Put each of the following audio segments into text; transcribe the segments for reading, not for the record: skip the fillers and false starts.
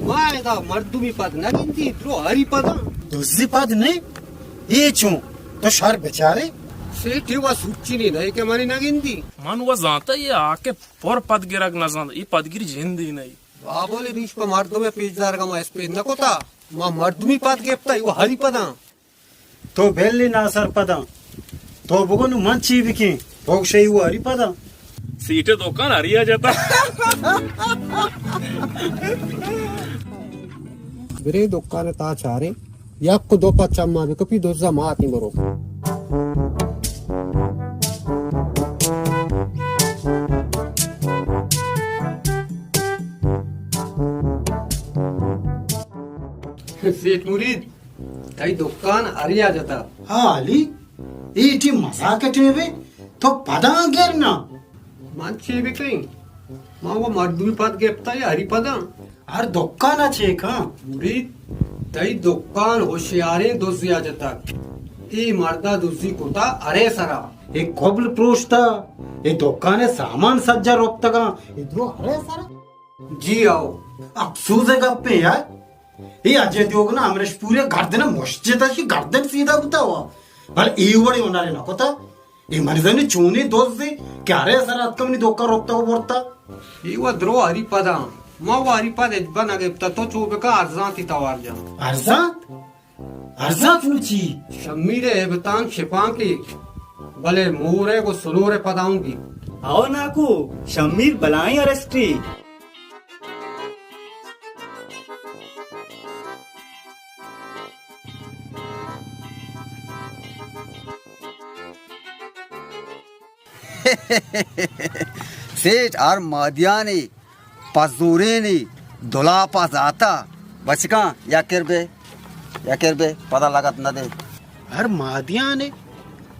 वायदा मर्दुमी पद नगिंती द्रो हरिपद दूसरी पद नहीं ये चूं तो शर बेचारे सेठी वा सुच्ची नहीं के मारी नगिंती मन वो जानता ये आके पर पद गिरक न जानता ये पदगिरी जिंदी नहीं बाबोले बीच पर मर्दों में पेजदार का मैं पे नकोता मां मर्दुमी पद गेप्ता वो हरिपदा तो बेल्ली ना सर पदा तो बुगनु मंची बिकी भोग शई वो हरिपदा सीटे दुकान हरिया जाता बिरे दुकान ता चारे याक दो पच्चम्मा भी कपी दोजा माती मरो सेठ मुरीद ताई दुकान हरिया जाता हाँ अली इटी मजाक टेवे तो पदा गिरना मंची भी कहीं मां वो मर्दुमी पद गेप्ता या हरिपदा हर दुकान अच्छे का मुरीद तई दुकान होशियारे दोजिया जता ई मर्दा दूसरी कोता अरे सरा एक कोबल प्रोष्टा ये दुकान सामान सज्जा रोकता का इधरो अरे सारा जी आओ अफसोस है गप्पे यार ये अजय दियोग ना अमरीश पूरे गर्दन मस्जिद की गर्दन सीधा बुता हुआ भले ये बड़ी होना लेना कोता ये मर्दन ने चूने दोस्त से क्या रे सर अतकम नहीं दोका रोकता को बोलता ये वो द्रो हरिपदा मां वो हरिपद बना गेप्ता तो चोबे का अर्जांती तवार जा अर्जात अर्जात पूछी शमीरे बतांग छिपांकी भले मोरे को सुनोरे पदाऊंगी आओ नाकू शमीर बलाई अरेस्टी सेठ और मादियानी पजूरेनी दुला पास आता बचका या किरबे पता लागत न दे हर मादिया ने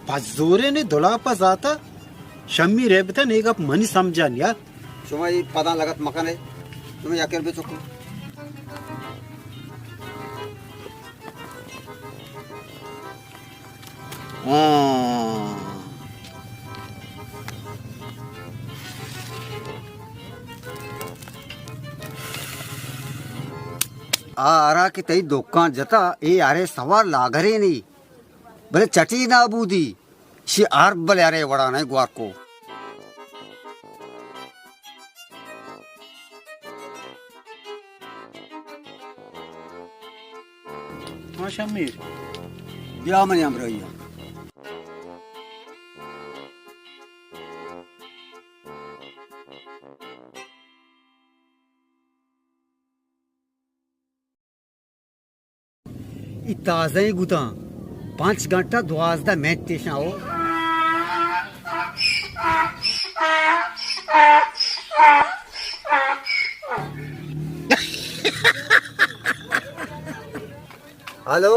पजोरे ने दुला पास आता शम्मी रेबता ने एक मनी समझान यार तुम्हें पता लागत मकाने तुम्हें या किरबे चुको आरा की तई दुकान जता ए आरे सवार लागरे नहीं भले चटी ना बूदी शी आर बले आरे वड़ा नहीं ग्वार को हाँ शमीर ब्याह में हम रही ताज़ा गुता 5 घंटा 12 मेडिटेशन आओ हेलो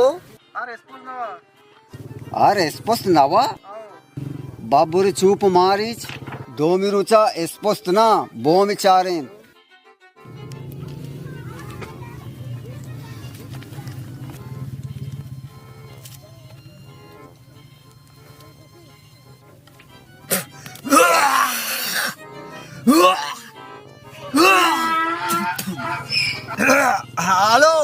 अरे स्पष्ट नवा बाबूरी चूप मारीच 2 मिरुचा स्पष्ट ना बोम चारेन हेलो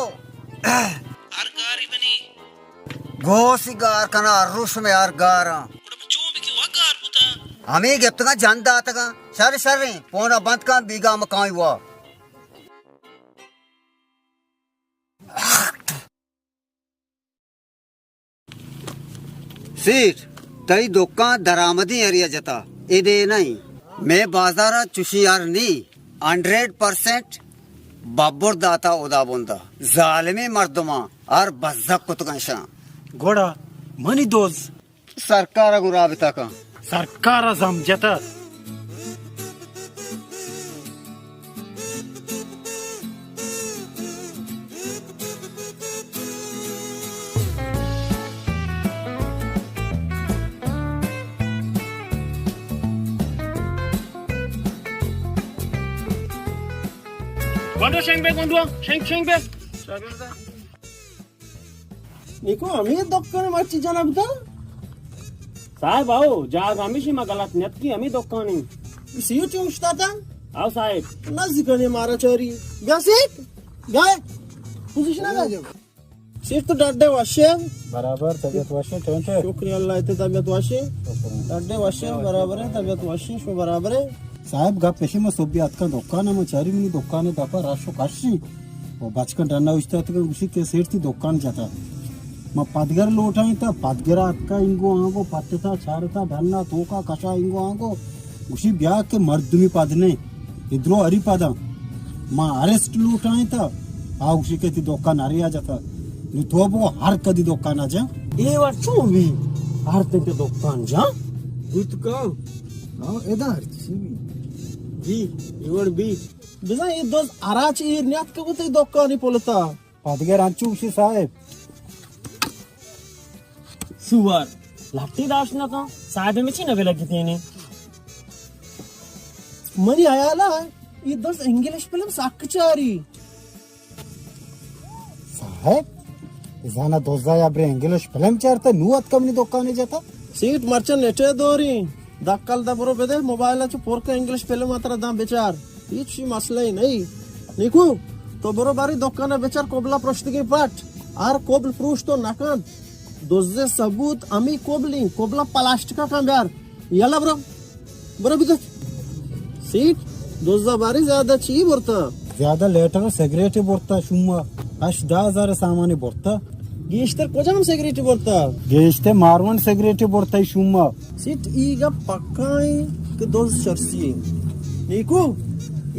गोसिगार कना रुश में यार गारा हमें गिफ्ट जानता आता सर सर पोना बंद का बीघा मकान हुआ सीट तई दुकान दरामदी एरिया जता इदे नहीं मैं बाजारा चुशियार नहीं 100% बाबर दाता उदा बुंदा जालिमी मर्दमा और बज्जक कुतकंशा घोड़ा मनी दोज सरकार गुराबिता का सरकार जमजता Gondua schenk back, Gondua. Schenk back. Niko, আমি দোকানে মারছি জানাবো साहेब आओ जाग आमिशी मा गलत नियत की हमी दुकानी সিও চুস্তাতা आओ साहेब নাজিকনে মারা চরি গাসিক গায় পজিশন আ যাও সিট তো ডাড্ডে ওয়াশে बराबर तबियत वाशे ठोंठे শুকরিয়া আল্লাহ এতে তবিয়ত ওয়াশে ডাড্ডে ওয়াশে বরাবর তবিয়ত ওয়াশে শো বরাবর साहेब गा पेशी में सोबी आतका दुकान है मचारी मिनी दुकान है दापा राशो काशी वो बचकर डरना उस्ता तक उसी के सेठ थी दुकान जाता मैं पादगर लोटाई था पादगरा आतका इंगो आंगो पाटता छारता धन्ना तोका कशा इंगो आंगो उसी ब्याह के मर्दमी पादने इधरो हरी पादा मां अरेस्ट लोटाई था आ उसी के थी दुकान हरी आ जाता नी तो वो हर कदी दुकान आ जा এ ওয়ার চুবি আর থেকে দোকান যা গুতকা either CB G your B বিজা এই দোজ আরাচ এর নিয়াত কবতে দোকানি পলতা पादगर आंचू उसी साहेब सुवर लाठी दाश ना का साहेब में छी नवे लगी थी ने मरी आयाला ఈ దోస్ ఇంగ్లీష్ ఫిల్మ్ సాక్చారి साहेब जाना दोजा या ब्रे इंग्लिश फिल्म चारता नुआत कमनी दुकाने जाता సీట్ మర్చన్ నెటే దోరి దక్కల్ దబరో బెదే మొబైల్ అచ్చు పోర్క ఇంగ్లీష్ ఫిల్మ్ మాత్ర దాం বেচার ఇచ్చి మసলাই নাই নিকু তো বড় বাড়ি দোকানে বেচার কোবলা প্রস্তুতি পাট আর কোবল ফ্রুশ তো নাকান দোজে सबूत আমি কোবলি কোবলা প্লাস্টিকা কাম্বার ইয়ালা ব্রো বড় বিদ सीट दोजा बारी ज्यादा ची बोरता ज्यादा लेटर सिगरेट बोरता शुम्मा अश 10,000 सामाने बोरता गीस्टर कोजाम सेक्रेटरी बोरता गेस्ते मारवन सिगरेट बोरता शुम्मा सीट ईगा पक्काई के दोज चर्सी नीकू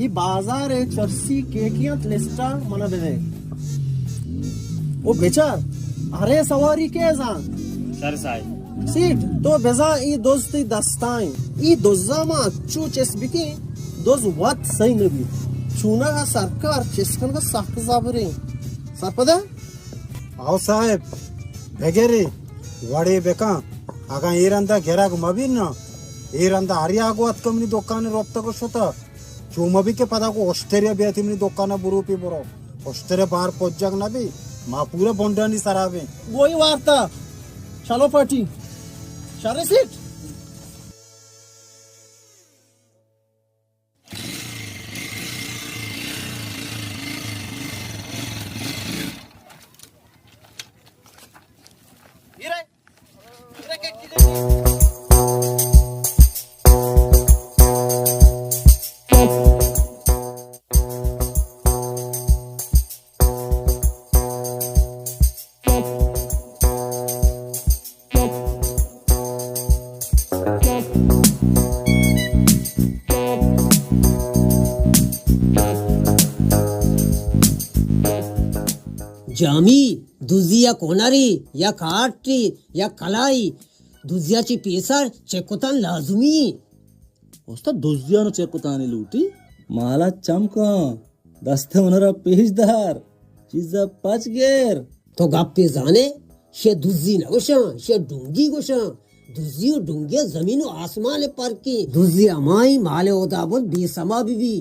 ई बाजार ए चर्सी केकियात लिस्टा मना बेदे ओ बेचार अरे सवारी के जा सर साहेब सीट तो बेजा ई दोस्ती दस्ताई ई दोजामा चू चेसबिकी दोज वात सही नबी चूना का सरकार चेस्कन का साख जाबरे सरपदा आओ साहेब बेगेरे वाड़े बेका आगा एरंदा घेराग मबी ना एरंदा हरिया आगोत कमनी दुकाने रोपता को सोता चुमबी के पदा को ऑस्ट्रेलिया बेतिमनी दुकाना बुरुपी बरो ऑस्ट्रेलिया बाहर पहुंचाग नबी मा पूरा बंडानी सराबे वही वार्ता चलो पार्टी सारे सीट जामी दुजिया कोणारी या काटरी या कलाई दुजियाची पेसर चेकोतान लाजमी उस्ताद दुजियानो चेकुतानी लूटी माला चमका दस्ते होणारा पेजदार चीजा पाच गेर तो गप्पे जाने शे दुजी न गोशा शे डुंगी गोशा दुजियो डुंगे जमीनो आसमान पर की दुजी अमाई माले होता बोल बेसमा बीबी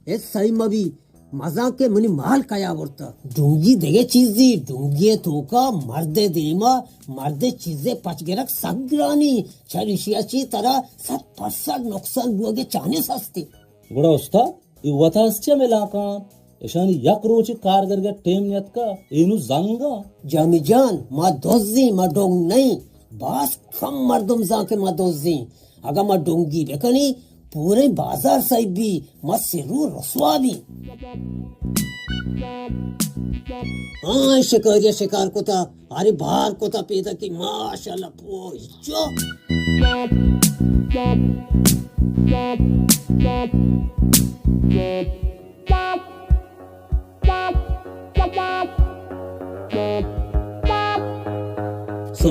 ए सही मबी मजाक के मनी माल काया बोलता डुंगी देगे चीजी डुंगी तो का मर्दे देमा मर्दे चीजें पच के रख सग्रानी चरिशियाची तरह 7% नुकसान बुआगे चाने सस्ते गुड़ा उस्ताद ये वतास्च्या मेलाका यशानी यक रोची कारगरगा टेम न्यात का एनु जांगा जामी जान मा दोजी मा डोंग नहीं बास कम मर्दम जाके मा दोजी अगर मा डोंगी बेकनी पूरे बाजार साहिब भी मा सिरू रसवा भी हाँ शिकारिया शिकार को था अरे बाहर को था पेदा की माशाल्लाह पोइचो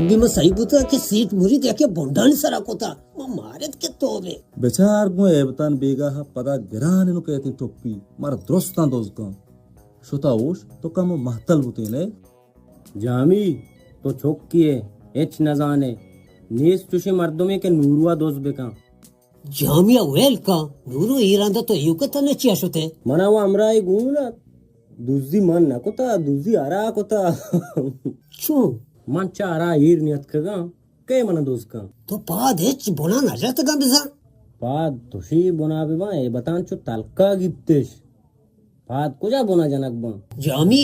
भी मैं सही बुता कि सीट मुरी देखे बोंडानी सरा कोता मैं मारे के तोबे बेचार को एबतान बेगा हा पदा गिराने नु कहती टोपी मार दोस्तां दोस्त का शोता ओश तो कम महतल होते ने जामी तो छोक्की है एच न जाने नीस तुषे मर्दों के नूरुआ दोस्त बेका जामिया वेलका नूरू ईरांदा तो युकता ने चियाशोते मना वो अमरा एक गुना दुजी मन ना कोता दुजी आरा कोता चू मन चारा हीर नियत कगा के मन दोस्त का तो पाद हेच बोना ना जाता का बिजा पाद तुषी बोना बेबा ए बतान चो तलका गित्तेश पाद कुजा बोना जनक बा जामी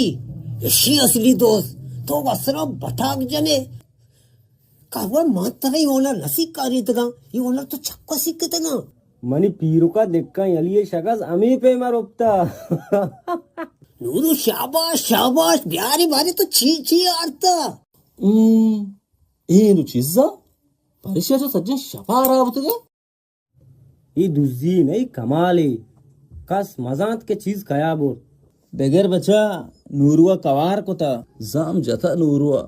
यशी असली दोस्त तो वसरा बटाक जने कावर मात्र ही ओनर नसी कारितगा ये ओनर तो छक्का सिक्कतगा मनी पीरो का देखका यलिए शगस अमी पे मारोपता नूरू शाबाश शाबाश प्यारी बारी तो छी छी आरता ಏನು ಚಿಜ್ಜ ಪರಿಶೇಷ ಸಜ್ಜೆ ಶಪಾರಾಗುತ್ತದೆ ये दुजी नहीं कमाले कस मजात के चीज खाया बोल बेगर बचा नूरुआ कवार कोता जाम जता नूरुआ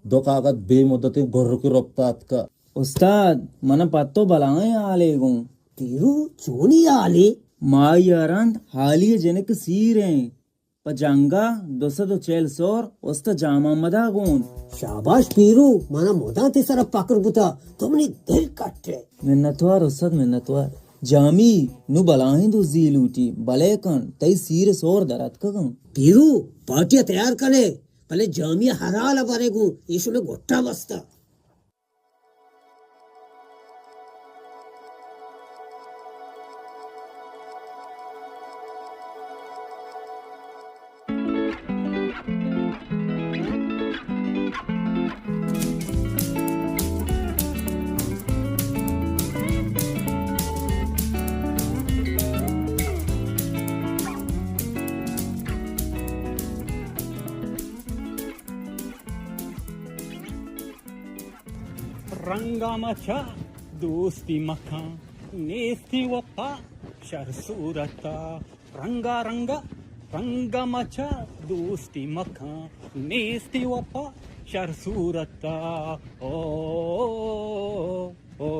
दो कागज बेमुदते गोर्र के रोपतात का उस्ताद मन पत्तो बलाए आलेगो तीरू चोनी आले मायारंद हालिये जनक सीर हैं पजांगा दोसा तो चेल सोर उस्ता जामा मदा गोन शाबाश पीरू माना मोदा ते सरा पाकर बुता तुमने दिल काटे मिन्नतवार उस्ताद मिन्नतवार जामी नु बलाएं दो जी लूटी बलेकन तई सीर सोर दरत कगं पीरू पार्टिया तैयार करे पहले जामिया हराला बरेगू यीशु ने गोट्टा बस्ता రంగమచ దోస్తి మఖ నేస్తి వప్ప షర్సూరత రంగా రంగా రంగమచ దోస్తి మఖ నేస్తి వప్ప షర్సూరత ఓ ఓ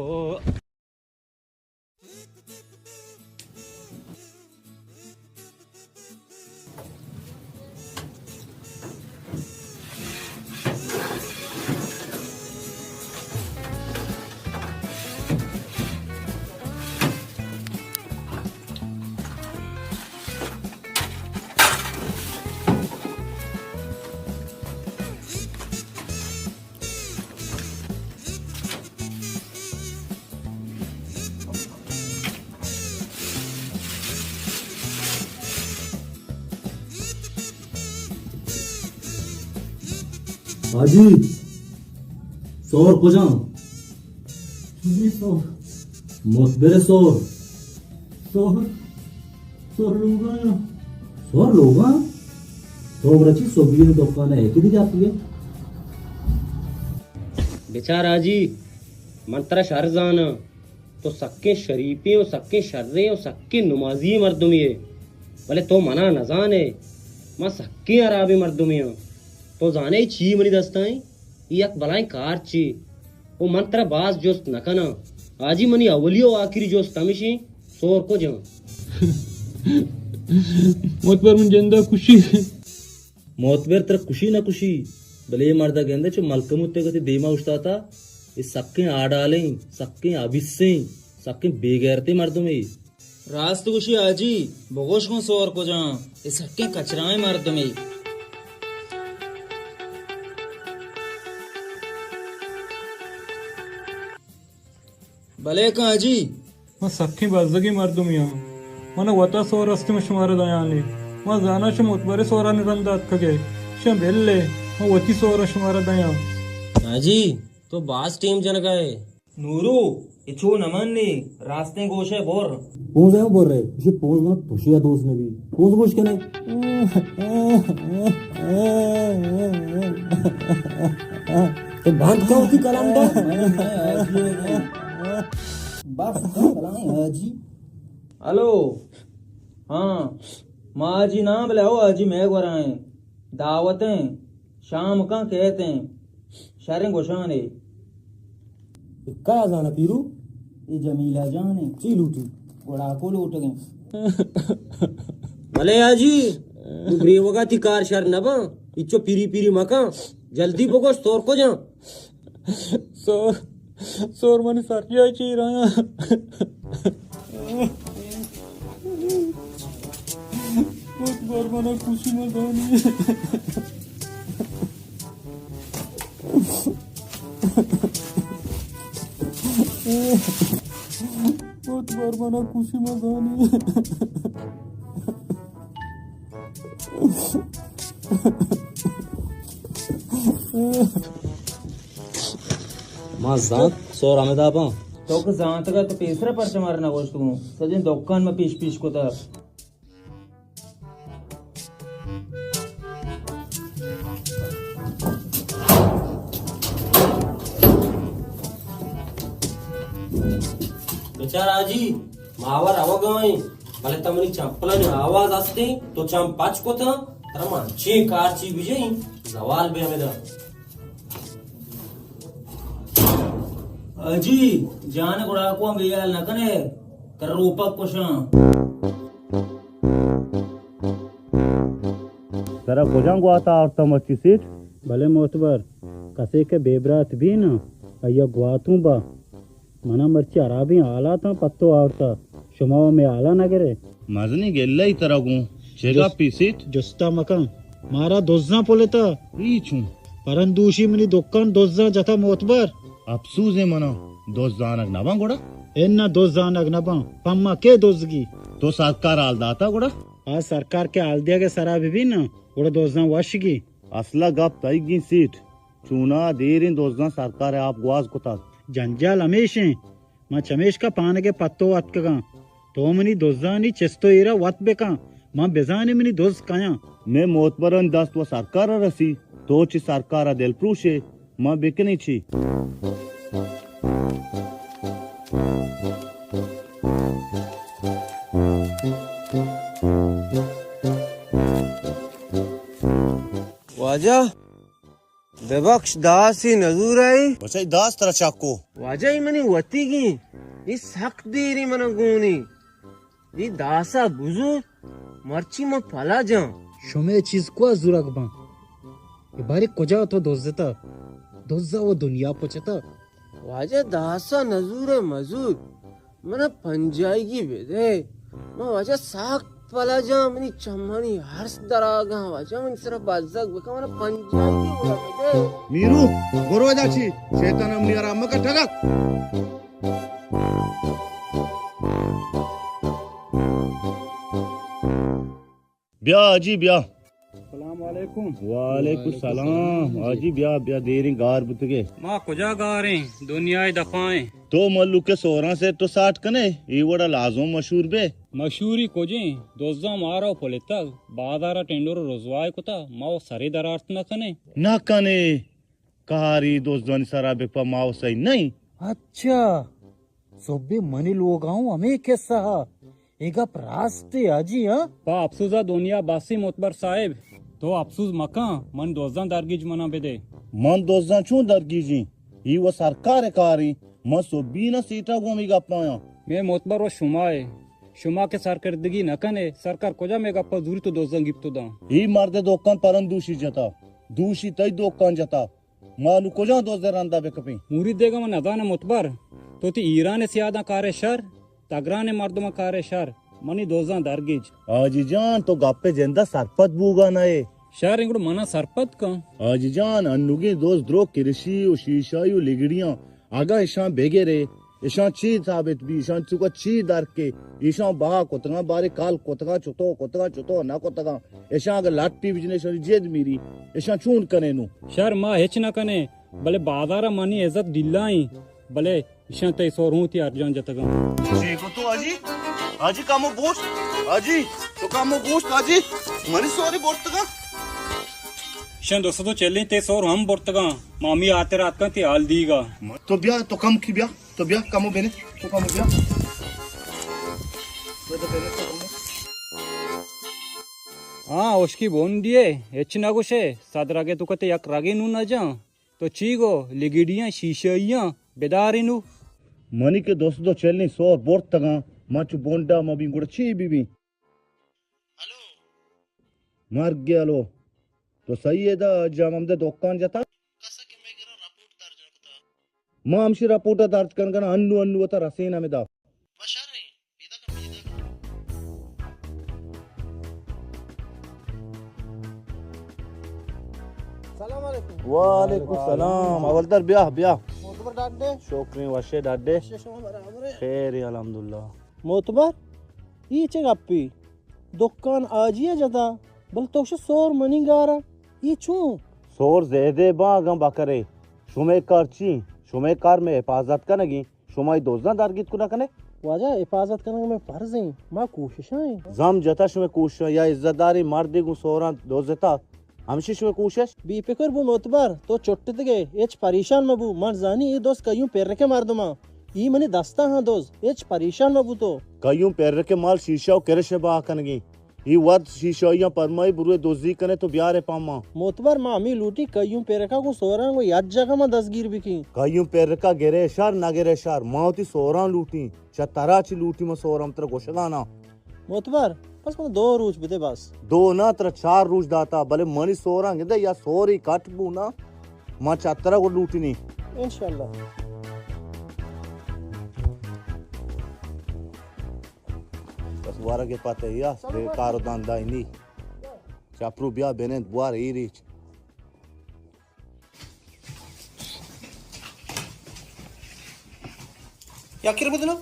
हाजी सोर को जाओ मोतबेरे सोर लोगा तो रची सोबिये दुकान है किधी जाती है बेचारा जी मंत्र शरजान तो सक्के शरीफे और सक्के शर्रे और सक्के नमाजी मर्दुमी है भले तो मना न जाने मां सक्के अराबी मर्दुमी तो जाने ची मनी दस्ताएं यक बलाएं कार ची वो मंत्र बाज जोस्त नकना आजी मनी अवलियो आखिरी जोस्त तमिशी सोर को जा मोतबर मन जिंदा खुशी मोतबेर तर खुशी ना खुशी भले मर्दा गेंदे चो मलकमुत्ते गति देमा उछता इस सक्के आडाले सक्के अभिस्से सक्के बेगैरते मर्दों में रास्त खुशी आजी बगोश को सोर को जा इस सक्के कचराए मर्दों में भले का आजी मैं सखी बाजगी मर्दुम या मन वता सोर रस्ते में शुमार दयाले मैं जाना शम उत्बरे सोरा निरंदात खगे शम बेल्ले मैं वती सोरा शुमार दया आजी तो बास टीम जन गए नूरू इचो नमन ने रास्ते गोशे बोर पूछ है बोल रहे ये पूछ मत खुशिया दोस्त ने भी पूछ के नहीं तो बात कहो कि कलाम दो बस आजी हेलो हाँ माँ जी नाम ले आओ आजी मैं गोराए दावतें शाम का कहते हैं शारें गोशाने काय जाना पीरू ये जमीला जाने ची लूटी गोड़ा को लूट गए भले आजी तू ग्रीवगा थी कार शर नबा इच्चो पीरी पीरी मका जल्दी बोगो स्टोर को जा सोर मने सरकिया ची रहा बहुत बार मना खुशी में जानी बहुत बार मना खुशी में जानी मां जात सोर हमें दापा तो के जांत का तो पेसरा परच मारना गोश तू सजन दुकान में पीछ पीछ को था बेचारा आजी मावर अवगय भले तमनी चंपलन आवाज असते तो चंपाच को था तर मानची कारची विजयी जवाल बे हमें दा अजी जान गुड़ा को हम बेयाल न कने कर रूपक कुशा जरा कोजांगो आता और तमची सीट भले मोतबर कसे के बेबरात भी ना अया गुआतू बा मना मर्ची अराबी आला था पत्तो आवता शुमाव में आला नगरे मजनी गेल्ला ही तरगू चेगा पीसीट जुस्ता मकान मारा दोजना पोलेता रीचू परंदूशी मनी दुकान दोजा जता मोतबर अफसूस है मना दोस्त जानक नबा गोड़ा एन्ना दोज जानक नबा पम्मा के दोजगी तो सरकार आल दाता गोड़ा आज सरकार के आल दिया के सराबी भी ना उड़ा दोजना वशगी असला गप तईगी सीट चूना देरी दोस्ता सरकार आप गुआज कोता जंजाल हमेशे मां चमेश का पान के पत्तो वत का तो मनी दोजानी चेस्तो एरा वत बेका मां बेजानी मनी दोज काया मैं मोतबरन दस्त व सरकार रसी तो ची सरकार दिल प्रूशे मां बेकनी छी वाजा बेबख्श दासी नजूर आई बचाई दास तरह चाको वाजा ही मनी वती की ये सख्त देरी मन गुनी ये दासा बुजू मर्ची में फला जा शुमे चीज को जुरक बा ये बारी कोजा तो दोजता दोजा वो दुनिया पोचता वाजा दासा नजूर मजूर मन पंजाई की बेदे मैं वाजा सख्त फला जा मनी चम्मनी हर्ष दरागा वाजा मन सिर्फ बाजक बेका मन पंजाई की बेदे मीरू गोरोजा छी शैतान हमनी आराम का ठगा ब्याह अजी ब्याह सलाम वालेकुम वालेकुम सलाम अजी ब्याह ब्याह देरी गार बुतगे मां कुजा गारे दुनिया दफाएं तो मल्लू के सोरा से तो 60 कने ये वड़ा लाजो मशहूर बे मशहूरी कोजे दोजा मारो पोलेता बादारा टेंडोर रोजवाय कोता माओ सरे दरार्थ न कने ना कने कारी दोस्तों सारा बेपा माओ सही नहीं अच्छा सोबे मनी लोगाऊ हमें कैसा एगा प्रास्ते आजी हां पा अफसूजा दुनिया बासी मोतबर साहेब तो अफसूस मका मन दोजा दरगिज मना बेदे मन दोस्तों चू दरगीजी ये वो सरकार कारी मैं सोबी ना सीटा गोमी गा पाया मैं मोतबर वो शुमाए शुमा के सरकर्दगी न कने सरकार कोजा में गप्पा दूरी तो दोजा गिफ्तो दा ये मर्दे दोकान परन दूषी जता दूषी तई दोकान जता मालू कोजा दोजे रंदा बेकपी मुरीद देगा मन अदाना मोतबर तो ती ईरान सियादा कारे शर तगराने मर्दमा कारे शर मनी दोजा दरगिज आजी जान तो गप्पे जेंदा सरपत बूगा नए शर इंगड़ मना सरपत का आजी जान अन्नुगी दोस्त द्रो किरशी ओ शीशायु लिगड़ियां आगा ईशा बेगेरे ईशा ची साबित भी ईशा चुका ची दर के ईशा बहा कोतगा बारे काल कोतगा चुतो ना कोतगा ईशा अगर लाटी बिजनेस जेद मीरी ईशा चून कने नु शर मा हेच न कने भले बादारा मनी इज्जत दिलाई भले ईशा ते सोरू ती अर्जन जतगा देखो तो आजी कामो बोस्ट आजी तो कामो बोस्ट आजी मनी सॉरी बोर्तगा शन दोस्तों तो चलें ते सोर हम बोर्तगा मामी आते रात का ते हाल दीगा तो ब्याह तो कम की ब्याह तो ब्याह कामो बेने तो कामो ब्याह हाँ उसकी बोन दिए हेच ना गुशे सादरागे तू कते यक रागे नु ना जा तो चीगो लिगिडियां शीशियां बेदारिनु मनी के दोस्त दो चलनी सोर बोर्ड तगा माचु बोंडा मबी गुड़ची बीबी हेलो मार गया लो तो सही है दा जाम हमदे दुकान जाता मां हमशी रपोर्ट दर्ज करना अन्नु अन्नु वता रसेना में दा सलाम अलैकुम वालेकुम सलाम अवलतर ब्याह ब्याह मोतबर डाडे शोकरी वशे डाडे शेषमा बराबर है खैर अल्हम्दुलिल्लाह मोतबर ईचे गप्पी दुकान आजिए जदा बल तोश सोर मनी गारा ये चू सोर ज़ेदे बागा बकरे शुमे करची शुमे कार में हिफाजत कनगी शुमाई दोजना दारगित कुना कने वाजा हिफाजत करने में फर्ज है मां कोशिशें जम जता शुमे कोशिश या इज्जतदारी मर्दी गु सोरा दोजता हमशी शुमे कोशिश बी फिकर बु मोतबर तो चोट्टे तगे एच परेशान मबू मर जानी ये दोस्त कयूं पैर रखे मार दमा ई मनी दस्ता हां दोस्त एच परेशान मबू तो कयूं पैर के माल शीशा करे शबा कनगी ई वद शीशोया परमाई बुरे दोजी कने तो ब्यारे पामा मोतबर मामी लूटी कयूं पैर का को सोरा को याद जगह में 10 गिर बिकी कयूं पैर का गेरे शर ना गेरे शर माउती सोरा लूटी चतरा ची लूटी में सोरम तर गोशगाना मोतबर बस को 2 रूज बिते बस 2 ना तर 4 रूज दाता भले मनी सोरा गिदे या सोरी कट बूना मा चतरा को लूटी नी इंशाल्लाह बस वारा के पाते या रे कारो दांदा इनी चापरू बिया बेने बुआर ई रीच याकिर बदलो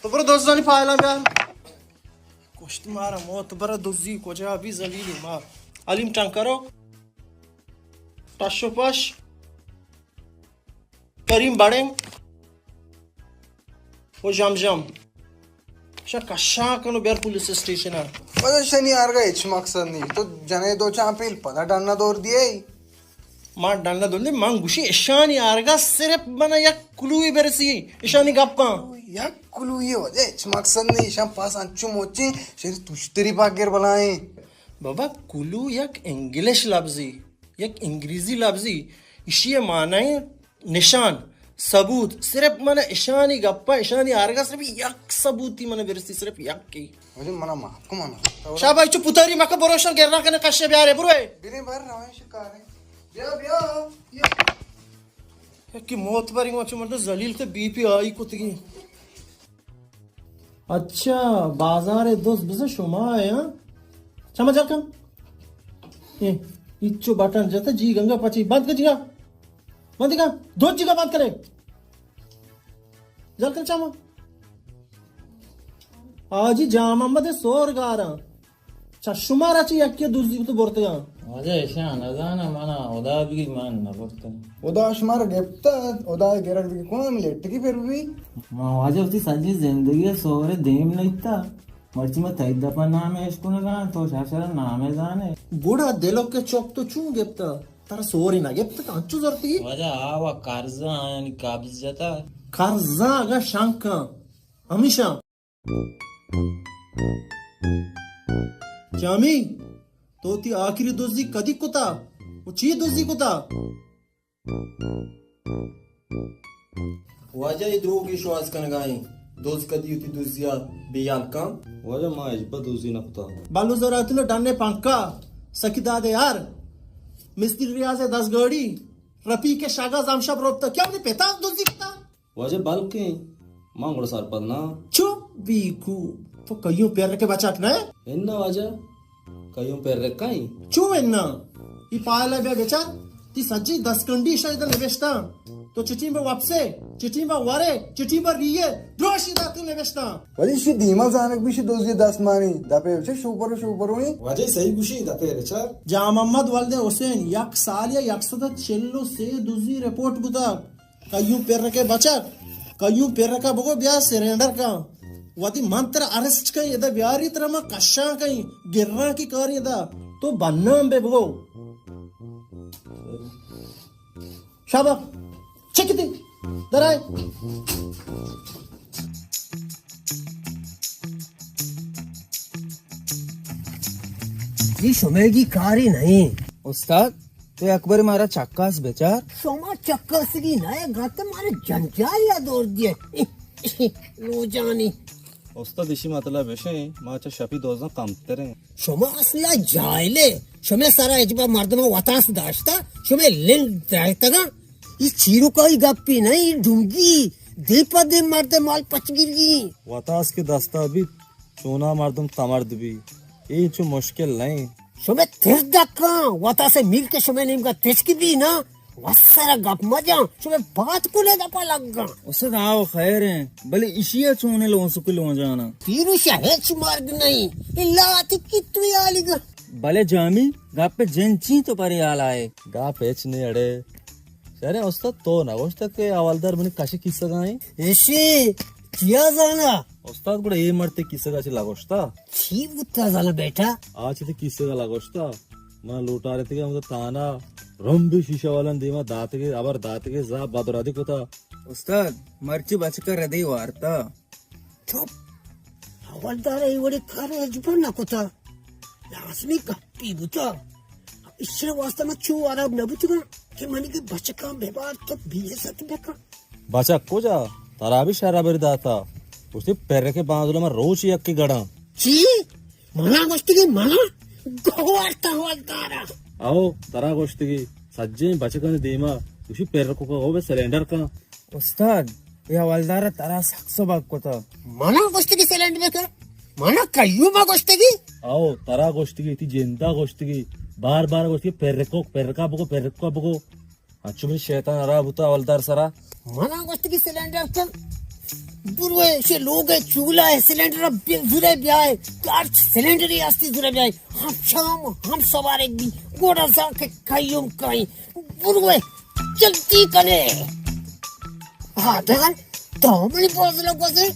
तो बरो दोस्त जानी पायला ब्यान कुश्त मारा मौत बरा दुजी को जा भी जलीली मार अलीम टंकरो टशो पश करीम बड़ेंग वो जम शा कशा कनो बेर पुलिस स्टेशन है पता शनि यार का हिच मकसद नहीं तो जने दो चापील पता डालना दौर दिए मां डालना दौर दे मां गुशी ईशान यार का सिर्फ बना या कुलुई बेरसी ईशानी गप्पा या कुलू ये वजह हिच मकसद नहीं शाम पास अंचु मोची शेर तुश्तरी पाकेर बनाए बाबा कुलू एक इंग्लिश लफ्जी एक अंग्रेजी लफ्जी इसी माना है निशान सबूत सिर्फ मन ईशानी गप्पा ईशानी आरगा सिर्फ यक सबूती मन बेरसी सिर्फ यक की मुझे मना माफ को मना शाबाश चु पुतारी मका बरोशन गेरना कने कश्य ब्यारे बुरे बिने बार रवाय शिकार है ब्या की मौत बारी मचु मत जलील ते बीपी आई कुतगी अच्छा बाजार दोस्त बिजा शुमा है हां समझ का ए इच्चो बटन जता जी गंगा पची बंद कर जीगा बंद कर दो जगह बंद करे जल कर चामा आज ही जाम अम्मदे सोर गारा चशुमारा ची यक्के दूसरी तो बोलते हैं अरे शान अजाना माना उदा भी मान ना बोलते उदा शुमार गेप्ता उदा गेरक भी कौन लेट की फिर भी मां आज उसी सजी जिंदगी सोरे देम नहीं था मर्ची में तई दफा नाम है इसको ना तो शाशरा नाम है जाने बूढ़ा दिलो के चौक तो चू गेप्ता तारा सोरी ना गेप्ता कांचू जरती वजा आवा कर्जा यानी काबिज जाता कर्जा अगर शंका हमेशा जामी तो ती आखिरी दोस्ती कधी कुता वो ची दोस्ती कुता वजा इधरो की श्वास कन गाई दोस्त कधी होती दोस्तिया बेयाल काम वजा मां इजबा दोजी ना पता बालू जरा तुलो डाने पंका सकीदा दे यार मिस्त्री रियाज 10 गाड़ी रफी के शागा जामशा रोपता क्या मुझे पेता दोस्ती कुता वजा बाल के मां गोड़ सार पदना चुप बीकू तो कयूं पैर के बचाक ना इन्ना वजा कयूं पैर रखाई चू इन्ना ई पाला बे बेचा ती सज्जी 10 कंडी शायद नेवेस्ता तो चिठी में वापसे चिठी में वारे चिठी में रिये द्रोशी दातु नेवेस्ता वजी शी दीमा जानक भी शी दोजी 10 मानी दापे छे शुपर हुई वजे सही गुशी दापे रेचा जा मोहम्मद वालदे हुसैन यक साल या 140 से दूसरी रिपोर्ट बुता कयूं पैर के बचा कयूं पैर का बगो ब्याह सरेंडर का वदी मंत्र अरेस्ट का यदा ब्यारी तरह में कशा कहीं गिरना की कार यदा तो बन्ना बे बगो शाबा चेक दे दराय ये शुमे की कार ही नहीं उस्ताद तो अकबर मारा चक्कास बेचार शोमा चक्कर से नए गाते मारे जंजाल या दौड़ दिए रोजानी Usta dişi matla beşe maça şapi dozna kamtere. Şoma asla cahile. Şome sara ecba mardama vatas daşta. Şome len daytaga. İ çiru kai gappi nahi Dhungi Deepa दे मर्दे माल पच गिरगी. Vatas ke dasta bit चोना मर्दम तमर्द भी ये जो मुश्किल नहीं शोमे तेज दक्का वातासे मिल के शोमे नेम का तेज की भी ना वसरा गप मजा शोमे बात को ले दपा लगा उसे आओ खैर है भले इशिया चोने लो सुकुल हो जाना पीरुषा है मार्ग नहीं इल्ला आती कितनी आलीगा भले जामी गाप पे जेंची तो परे आला है गा पेच ने अड़े अरे उस्ताद तो ना उस्ताद के हवालदार बने काशी किस्सा गाए ऐसे किया जाना उस्ताद కూడా ఏ మర్తే కిస్సగాచి లాగొస్తా చీవుతా జాల బేటా ఆచితే కిస్సగా లాగొస్తా మన లూటారేతిగా మన తానా రంబి శీషా వాलन దేమా దాతగే అబర్ దాతగే జా బదరాది కోతా उस्ताद मर्ची बचकर हृदय वार्ता चुप हवलदार एवढे खरे अजबन नकोता लाजमी गप्पी बुता इससे वास्ता में चू अरब न बुतगा कि मनी के बचका बेबार तो बीए सत बेका बचा को जा तारा भी शराबरी दाता उसने पैर के बांधलो में रोज यक की गड़ा ची मला गोष्टी की मला गोवारता हवलदारा आओ तारा गोष्टी की सज्जे बचकने देमा उसी पैर को होवे सिलेंडर का उस्ताद ये हवालदार तारा सक्सो बाग को था मला गोष्टी की सिलेंडर बेका मला कयू मा गोष्टी की आओ तारा गोष्टी की ती जेंदा गोष्टी की बार बार गोष्टी पैर का बको अच्छुमी शैतान अरा बुता हवालदार सरा मला गोष्टी की सिलेंडर का बुरवे से लोग है चूल्हा है सिलेंडर जुरे ब्याय कार सिलेंडर ही आस्ती जुरे ब्याय हम शाम हम सवारे भी गोड़ा सा के कायम काई बुरवे जल्दी करे हाँ देखा तो मनी बोल लोगों से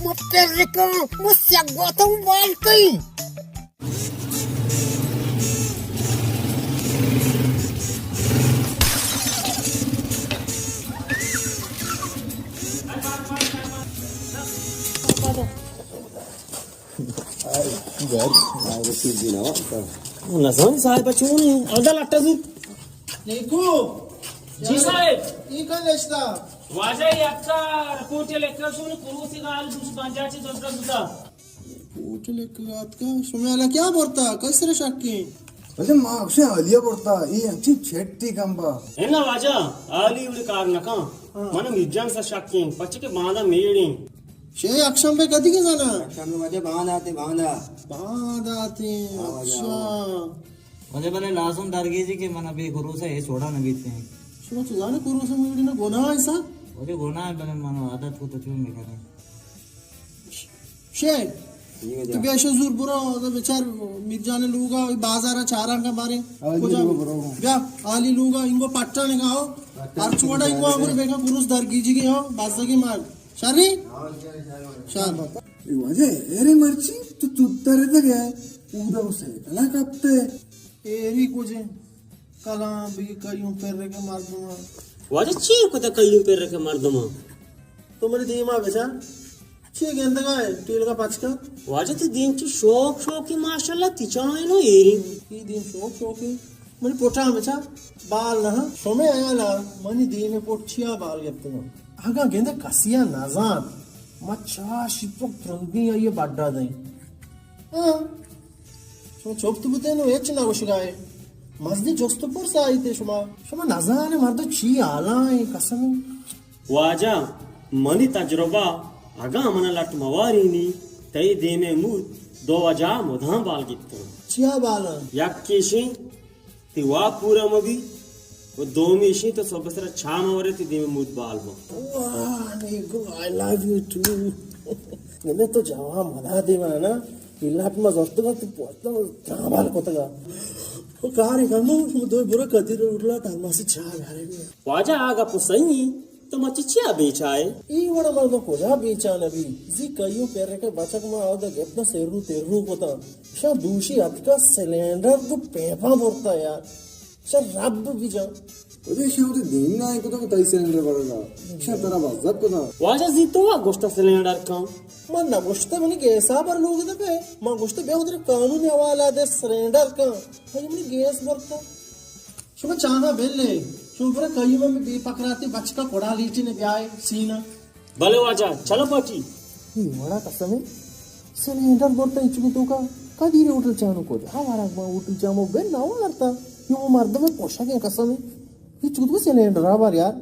मुझे रिका मुझसे गौतम वाल कई नजम साहेब चूनी अदल अट्टाजू నీకు जी साहेब ఈ కలేస్తా वाजा याचा रिपोर्ट लेकर सुन कुरुसी गाल दुस गांजाची दसरा दुसा होटल एक रात का सुमेला क्या बोलता कैसे रे शक्की अरे माँ उसे आलिया पड़ता ये अच्छी छेट्टी कंबा एना वाजा आली उड़ी कार नका మనం ఎగ్జామ్ స షాకింగ్ పచ్చకి బాందా మేడి शे अक्षम पे कदी के जाना अक्षम में मुझे बांध आते अच्छा मुझे भले लाजुम दरगेजी के मन अभी गुरु से ये छोड़ा न बीते हैं सुनो जाने कुरु से मुड़ी ना गोना ऐसा मुझे गुना है भले मन आदत को तो चूम में करे शे तू भी ऐसे जोर बुरा तो बेचार मिर्जाने लूगा बाजारा चारा का बारे क्या आली लूगा इनको पट्टा ने कहा और छोड़ा इनको आगुर बेका पुरुष दरगेजी के हो बाजा की मार शारी शार वजह अरे मर्ची तू तुत्तर तो गया पूरा उसे कला कपते एरी कुजे कला भी कयूं पैर के मार दूंगा वाजा ची को त कयूं पैर के मार दूंगा तो मेरे दीमा बेचा ची गेंद का है टील का पचका वाजा ते दिन ची शौक की माशाल्लाह तिचाए नो एरी की दिन शौक की मनी पोटा बेचा बाल ना सोमे आया ला मनी दी में पोचिया बाल गेते ना आगा गेंद कसिया नजान मच्छा शिपक त्रंगी ये बाड्डा दई हां सो चोप्तु बुते नो एच ना वशगाय मजदी जोस्तपुर सा आईते शुमा नजाने मर्द ची आला कसम वाजा मनी तजुर्बा आगा मना लट मवारीनी तई दे में मुद दो वजा मुधा बाल गित्तो चिया बाल याक्केशी तिवा पूरा मबी वो दो मिशी तो सब सरा छाम वरे ती दे में मुद बाल मो वाह नीगो आई लव यू टू ने तो जावा मना दे ना इलाट में जस्त का तू पोता जाबाल कोतगा वो कारी गमो दो बुरा कदिर उठला तमासी छा घरे वाजा आगा पुसई तो मचिचिया बेचाए ई वड़ा मर्द कोजा बेचा नबी जी कयो पेरे के बचक में आव द गेतना तेरू कोता शा दूशी अटका सिलेंडर तो पेपा बोलता यार शा रब भी जा अरे शाम दिन ना को तो तई सिलेंडर पड़ेगा शा तेरा बाजत को ना वाजा जी तो गोष्टा सिलेंडर का मन ना गोष्टा मनी गैसा पर लोग दे पे मां गोष्टा बे उधर कानूनी हवाला दे सिलेंडर का हई मनी गैस भरता शुभ चाहा बेले शुभ कई में बे पकड़ाती बचका कोड़ा लीची ने ब्याय सीना भले वाजा चलो पहुंची वड़ा कसमे सिलेंडर बोलता इचु तो का कदीरे होटल चानो को हमारा मा होटल चामो बेन ना करता यो मर्द में पोशाक के कसमे इचु तो सिलेंडर आबार यार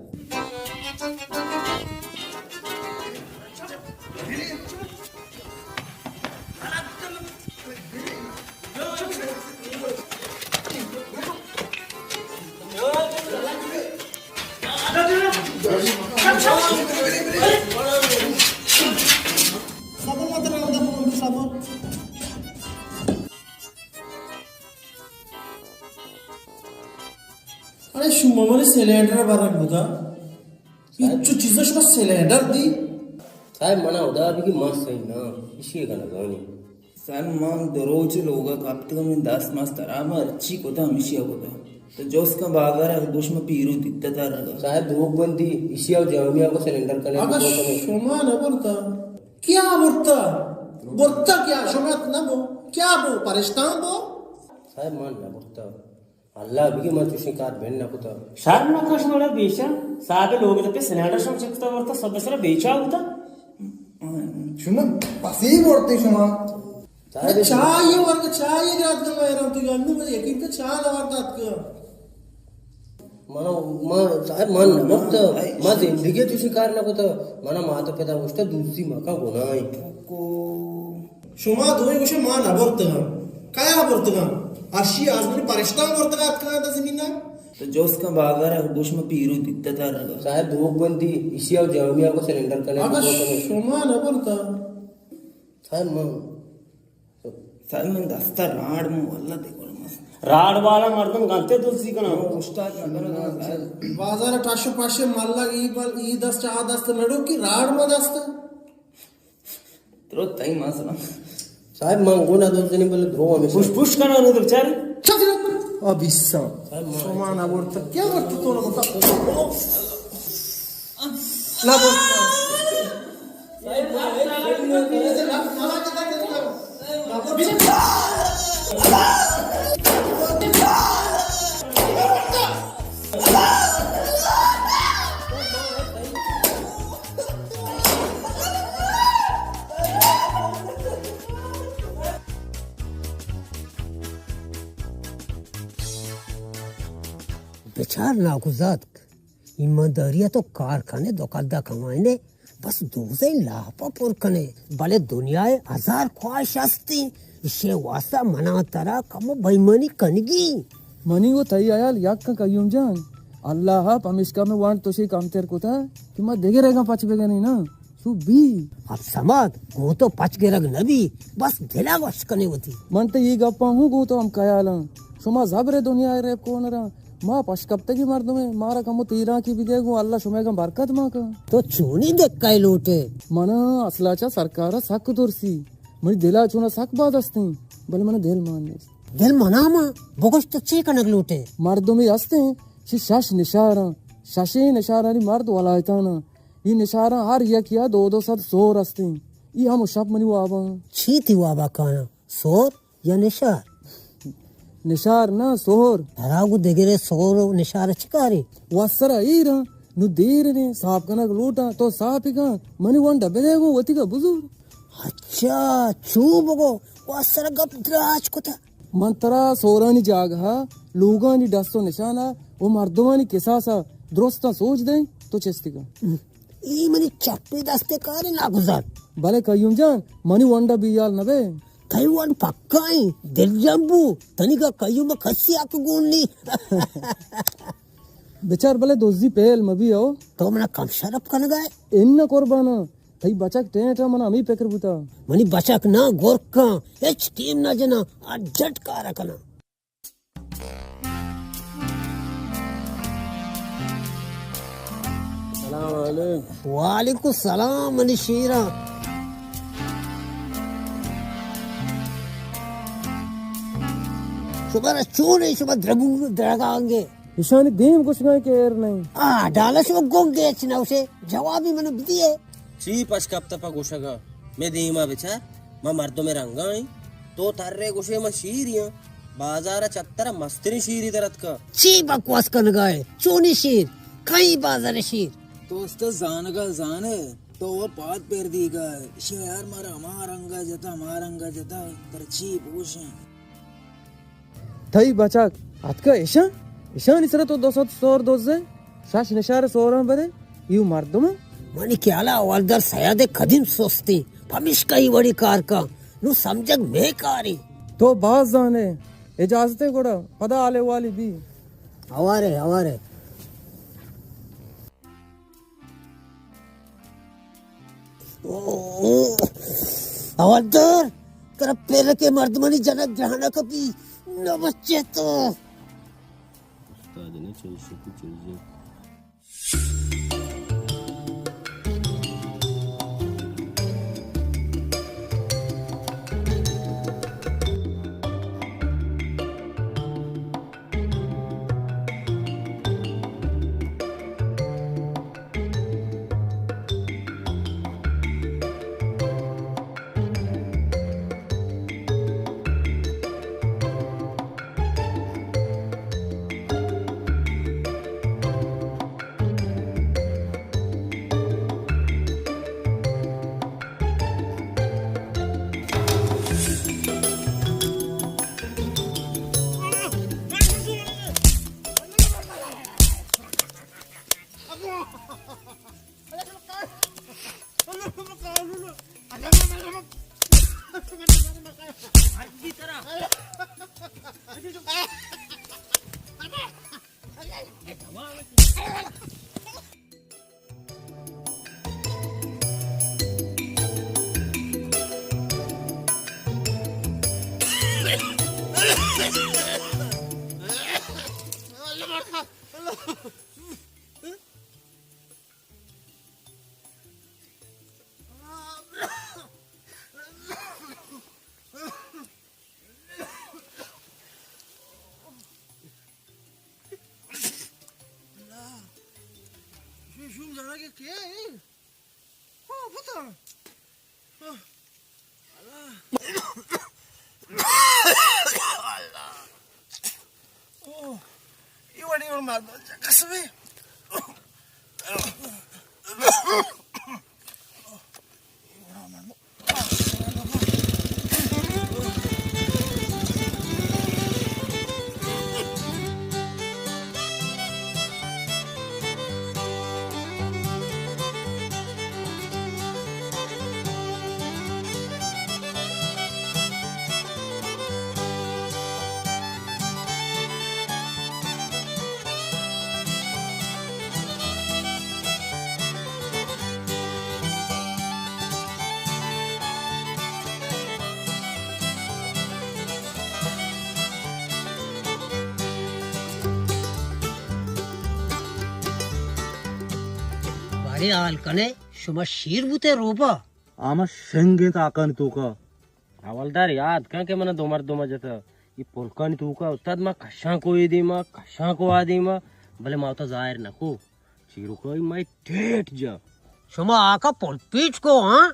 अरे शुमामने सिलेंडर बारक बुदा इच्छु चीज़ शुमा सिलेंडर दी साहेब मना उदा अभी की मस्त सही ना इसी का लगानी सन मांग दरोज लोगा काप्त में 10 मास तरामा अच्छी कोता हमेशा कोता तो जोस का बागारा दुश्मन पीरू दित्ता रहा साहेब धूप बंदी इसी और जामिया को सिलेंडर करने अगर शुमा न बोलता क्या बोलता क्या शुमा न बो क्या बो परेशान बो साहेब मान ना बोलता अल्लाह अभी की मत शिकायत भेन ना कुता शायद ना कश वाला बेचा साहब लोग जब सिलेंडर शम चिपता वरता सब सरा बेचा होता शुमा पसी बोलते शुमा चाय वर्ग चाय रात का मैं रहता हूँ अन्नू मुझे यकीन तो चाय लवाता का मना मां साहेब मान ना बोलता मां जिंदगी तो शिकार ना कुता मना माता पिता उसका दूसरी मां का गुनाह है को शुमा दोई कुछ मां ना बोलता काय बोलता अशी आज मैंने परेशान करता का अटका था जमीन ना तो जोस का बागारा दुश्मन पीरू दित्ता रहा साहेब धूप बंदी इसी और जामिया को सिलेंडर करने अगर शुमा न बोलता साहेब मां साल में दस्ता राड में वल्ला देखो मस्त राड वाला मर्दम गांते तुलसी का नाम उस्ताद नगर बाजार टाशो पाशे माल्ला ई 10 चार 10 नडो की राड में दस्ता तो तई मासला साहेब मांगो ना दोस्त नहीं बोले ध्रो हमें पुश करना नहीं तो बेचारे चल अब इस्सा शुमा न बोलता क्या बोलता तो ना बता ना बोलता बेचार नागुजात ईमानदारिया तो कारखाने दुकानदार कमाने बस दूसरे लापा पुरखने भले दुनियाए हजार ख्वाहिश असती इसे वास्ता मना तरा कम बेईमानी कनगी मनी वो तई आयाल याक का कयूम जान अल्लाह पमिश्का में वांट तोशी काम तेर को था कि मैं देखे रहेगा पाँच बेगा नहीं ना सु बी अब समाद वो तो पच के रग नबी बस दिला वश कने होती मन तो ये गप्पा हूँ गो तो हम कयाला सुमा जबरे दुनिया रे कौन रहा माँ पश कब तक ही मार दो मैं मारा कमो तीरा की भी देखो अल्लाह शुमे का बरकत माँ का तो चूनी देख काय लोटे मना असलाचा सरकार सक तुरसी मरी दिला चुना सक बात असते बल मना दिल मानने दिल मना माँ बोगश तो चे कनक लोटे मर्दों में असते शी शश निशारा शशे निशारा नी मर्द वाला है ना ये निशारा हर यह किया दो सद सोर असते ये हम शब मनी वाबा छी थी वाबा काना सोर या निशार निशार ना सोहर धरागु देगरे सोर निशार चिकारी वसरा ईरा नु देर ने साफ कनक लूटा तो साफ ही का मनी वन डबे देगो वती का बुजुर्ग अच्छा चूबगो वसरा गप द्राज कोता मंतरा सोरानी जागा लोगानी डस्तो निशाना वो मर्दवानी किसासा द्रोस्ता सोच दे तो चेस्ती का ई मनी चप्पी दस्ते कारे ना गुजार भले कयूम जान मनी वंडा बियाल नबे कयून पक्काई दिल जंबू तनिका कयूम खस्सी आक गुननी बेचार भले दोजी पेल मबी आओ तो मना कम शरफ कन गए इन कुर्बाना थई बचक टेटा मना अमी पेकर बुता मनी बचक ना गोरका एच टीम ना जना अजट कार कना सलाम अलैकुम वालेकुम सलाम मनी शीरा शुभर चूने शुभर द्रगांगे ईशानी देम कुछ गए केर नहीं डाला शुभ गोंगे चना उसे जवाब ही मने दिए ची पश कब तपा गोशगा मैं देमा बेचा मैं मर्दों में रंगा है तो थारे गोशे में शीरिया बाजार चत्तर मस्ती शीर इधरत का ची बकवास कर गए चोनी शीर कई बाजार शीर तो उसका जान का जान है तो वो पात पेर दी गए इसे यार मारा रंगा जता तर ची बोश है थई बचाक अतका ईशा निसरा तो 200 सोर दोजे शाश नशार सोर बरे यू मर्दम मनी क्याला वालदार सयादे कदीम सोचती फमिश कई बड़ी कार का नु समझक मैं कारी तो बाज जाने इजाजते कोड़ा पदा आले वाली दी हवारे वालदार तेरा पेर के मर्दमनी जनक जहाना कभी न बच्चे तो उस्ताद ने चल अरे आलकने शुमा शीर बुते रोबा आमा शेंगे ताकन तू का हवलदार याद का के मना दोमर जता ये पोलकानी तू का उस्ताद मा कशा को दी मा कशा को आदी मा भले मावता जाहिर नको चीरू को मैं ठेठ जा शुमा आका पोलपीच को हाँ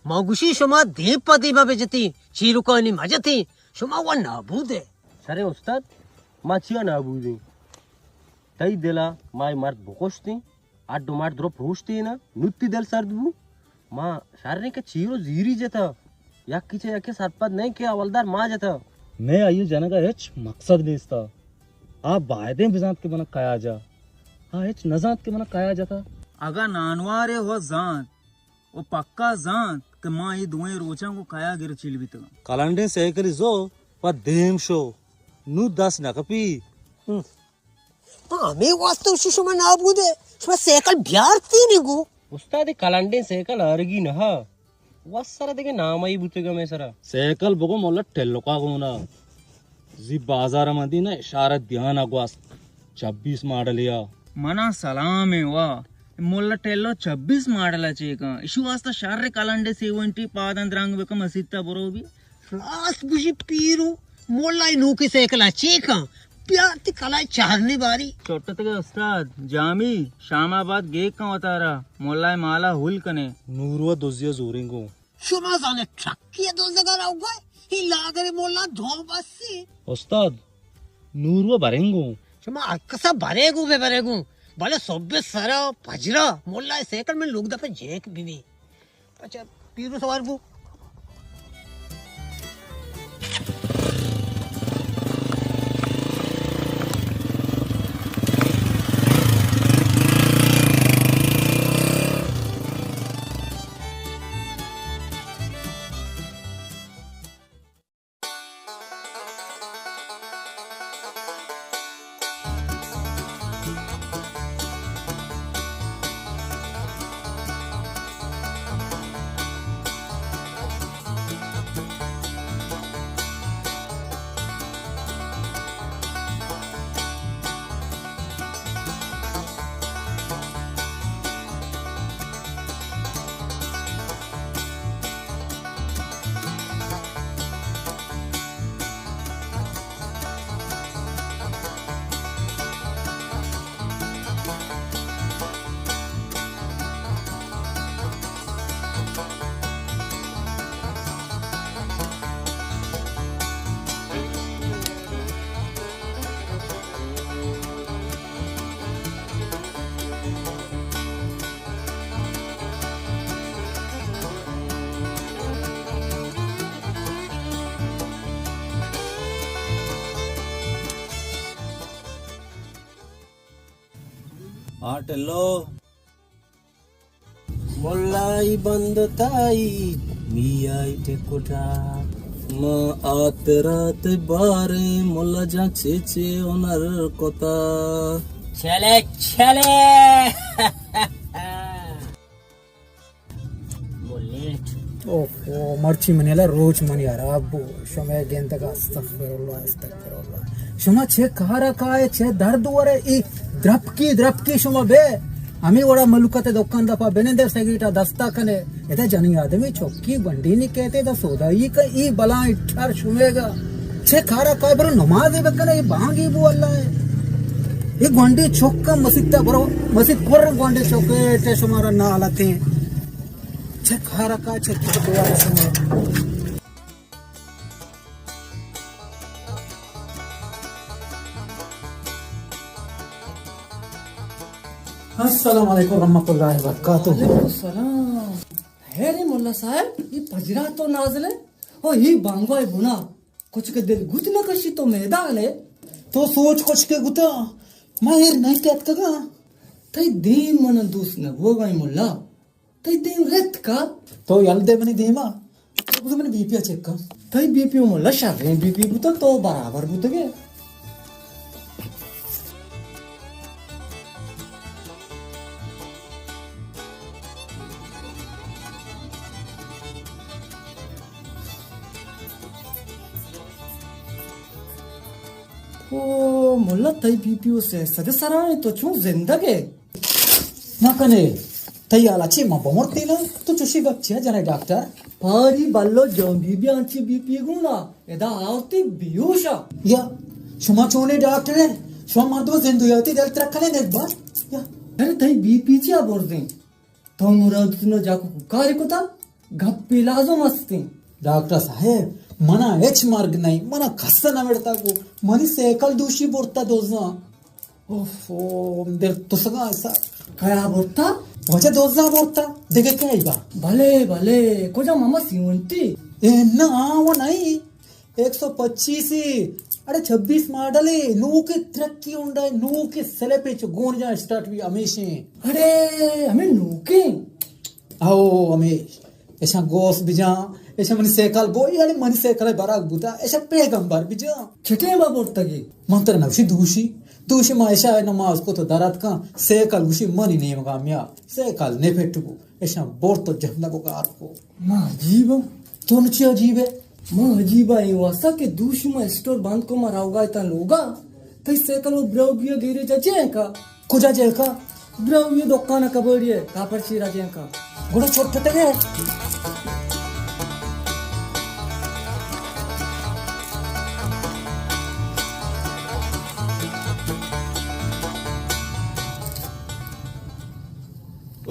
मगुशी शुमा दीप पति मा बेजती चीरू को नहीं मजती शुमा वो नाबूदे सरे उस्ताद मा चिया नाबूदी तई दिला माय मर्द बुकोशती आडो मार द्रो फूशती ना नुत्ती दिल सर्दबू माँ शारने के चीरो जीरी जता याके सरपद नहीं के हवलदार माँ जता मैं आयु जन का हेच मकसद बेचता आप बायदे बिजात के बना काया जा हाँ हेच नजात के बना काया जाता अगर नानवारे हो जान वो पक्का जान कि माँ ये दुए रोचा को काया गिर चिल भी तो कलांडे से करी जो पर देम शो नु 10 नकपी हमें वास्तव शुमा नाबूदे शुमा सेकल ब्यारती निगु उस्ताद कलांडे सेकल अरगी न हा वसरा देके नाम आई बुतेगा मैं सरा सेकल बगो मोला टेल्लो का गोना जी बाजार मदी ना इशारा ध्यान अगवास 26 मॉडल या मना सलाम है वा मोल्ला टेल्लो 26 मॉडल चेका इशु वास्ता शार्रे कलांडे 70 पादंद्रांग बेक मसीता बरोबी फ्लास बुशी पीरू मोल्ला नूकी सेकल चेका प्यारती कलाई चारने बारी छोटे के उस्ताद जामी शामाबाद गेक का उतारा मोल्ला माला हुल कने नूरवा दोजिया जोरेंगो शुमा जाने ट्रकिया दो जगह रहोगे ही लागरे मोल्ला धोम बस्सी उस्ताद नूरुआ बरेंगो शमा अक्सा बरेगु बे बरेगु भले सोबे सरा पजरा मोल्ला सेकंड में लोग दफे जेक बीवी अच्छा पीरू सवार बु आटलो मोल्लाई बंद ताई मियाई टेकोटा म आत रात बारे मोल्ला जा छे ओनर कोता चले चले ओहो मर्ची मनेला रोज मन यार अब्बू शमे गेंद का अस्तगफिरुल्लाह शमा छे कारा काय छे दर्द वरे ई द्रपकी शमा बे आम्ही वडा मलुकाते दुकान दफा बेनेदे सगीटा दस्ता कने एदा जनी आदमी चौकी बंडी नी कहते दा सोदाई का ई बला इठार शुमेगा छे कारा काय बरो नमाज है बकने ई बांगी बु अल्लाह है ई गोंडी चौका मस्जिद बरो मस्जिद कोर गोंडी चौके ते शमारा ना आलते छे कारा काय छे दुआ शमे अस्सलाम वालेकुम रहमतुल्लाहि व बरकातुहू। सलाम है रे मोल्ला साहब ये पजरा तो नाजले ओ ये बांगवाय बुना कुछ के दिल गुत न कशी तो मैदान है तो सोच कुछ के गुता माहिर नहीं कहत का तई दीन मन दूस न वो गई मोल्ला तई दीन रेत का तो यल दे मनी देमा तो मैंने बीपी चेक का तई बीपी मोल्ला शारे बीपी बुता तो बराबर बुतगे ओ मोल्ला तई बीपीओ से सदे सराय तो छू जिंदगे ना कने तई आलाची मा बमरती ना तो चुशी गच्छे जने डॉक्टर पारी बल्लो जो बीबी आंची बीपी गुना एदा आवती बियोशा या शुमा चोने डॉक्टर है शुमा मर्दो जिंदुयाती दिल तरकले ने बार या अरे तई बीपी ची बोलते तो मुराद तुनो जाको कार्य कोता गप्पी लाजो मस्ती डॉक्टर साहेब मना एच मार्ग नाही मना खस्ता ना मिळता को मनी सायकल दूषी बोरता दोजा ओफो दिल तुसगा ऐसा क्या बोलता वजह दोजा बोरता देखे क्या आईबा भले भले कोजा मामा सीवंती ए ना वो नहीं 125 अरे 26 मॉडल है नो के तरक्की उंडा नो के सेले पे गोन जा स्टार्ट भी हमेशा अरे हमें नो के आओ हमेश ऐसा गोस बिजा ऐसा मनी सायकल बोई यानी मनी सायकल बराक बुता ऐसा पैगंबर बिजा छटे बा बोलता की मंत्र नवशी दूषी मा ऐसा है नमाज को तो दरात का सायकल उसी मनी नहीं मगा मिया सायकल ने फेटू ऐसा बोर तो जहन्नम को कार को मां अजीब तो नची अजीब है मां अजीब है वासा के दूषी मा स्टोर बंद को मराओगा इतना लोगा तई सायकल वो ब्राउगिया गिरे जाचे का कुजा जे का ब्राउगिया दुकान का बड़िए कापर चीरा जे का गुड़ा छोटे तक है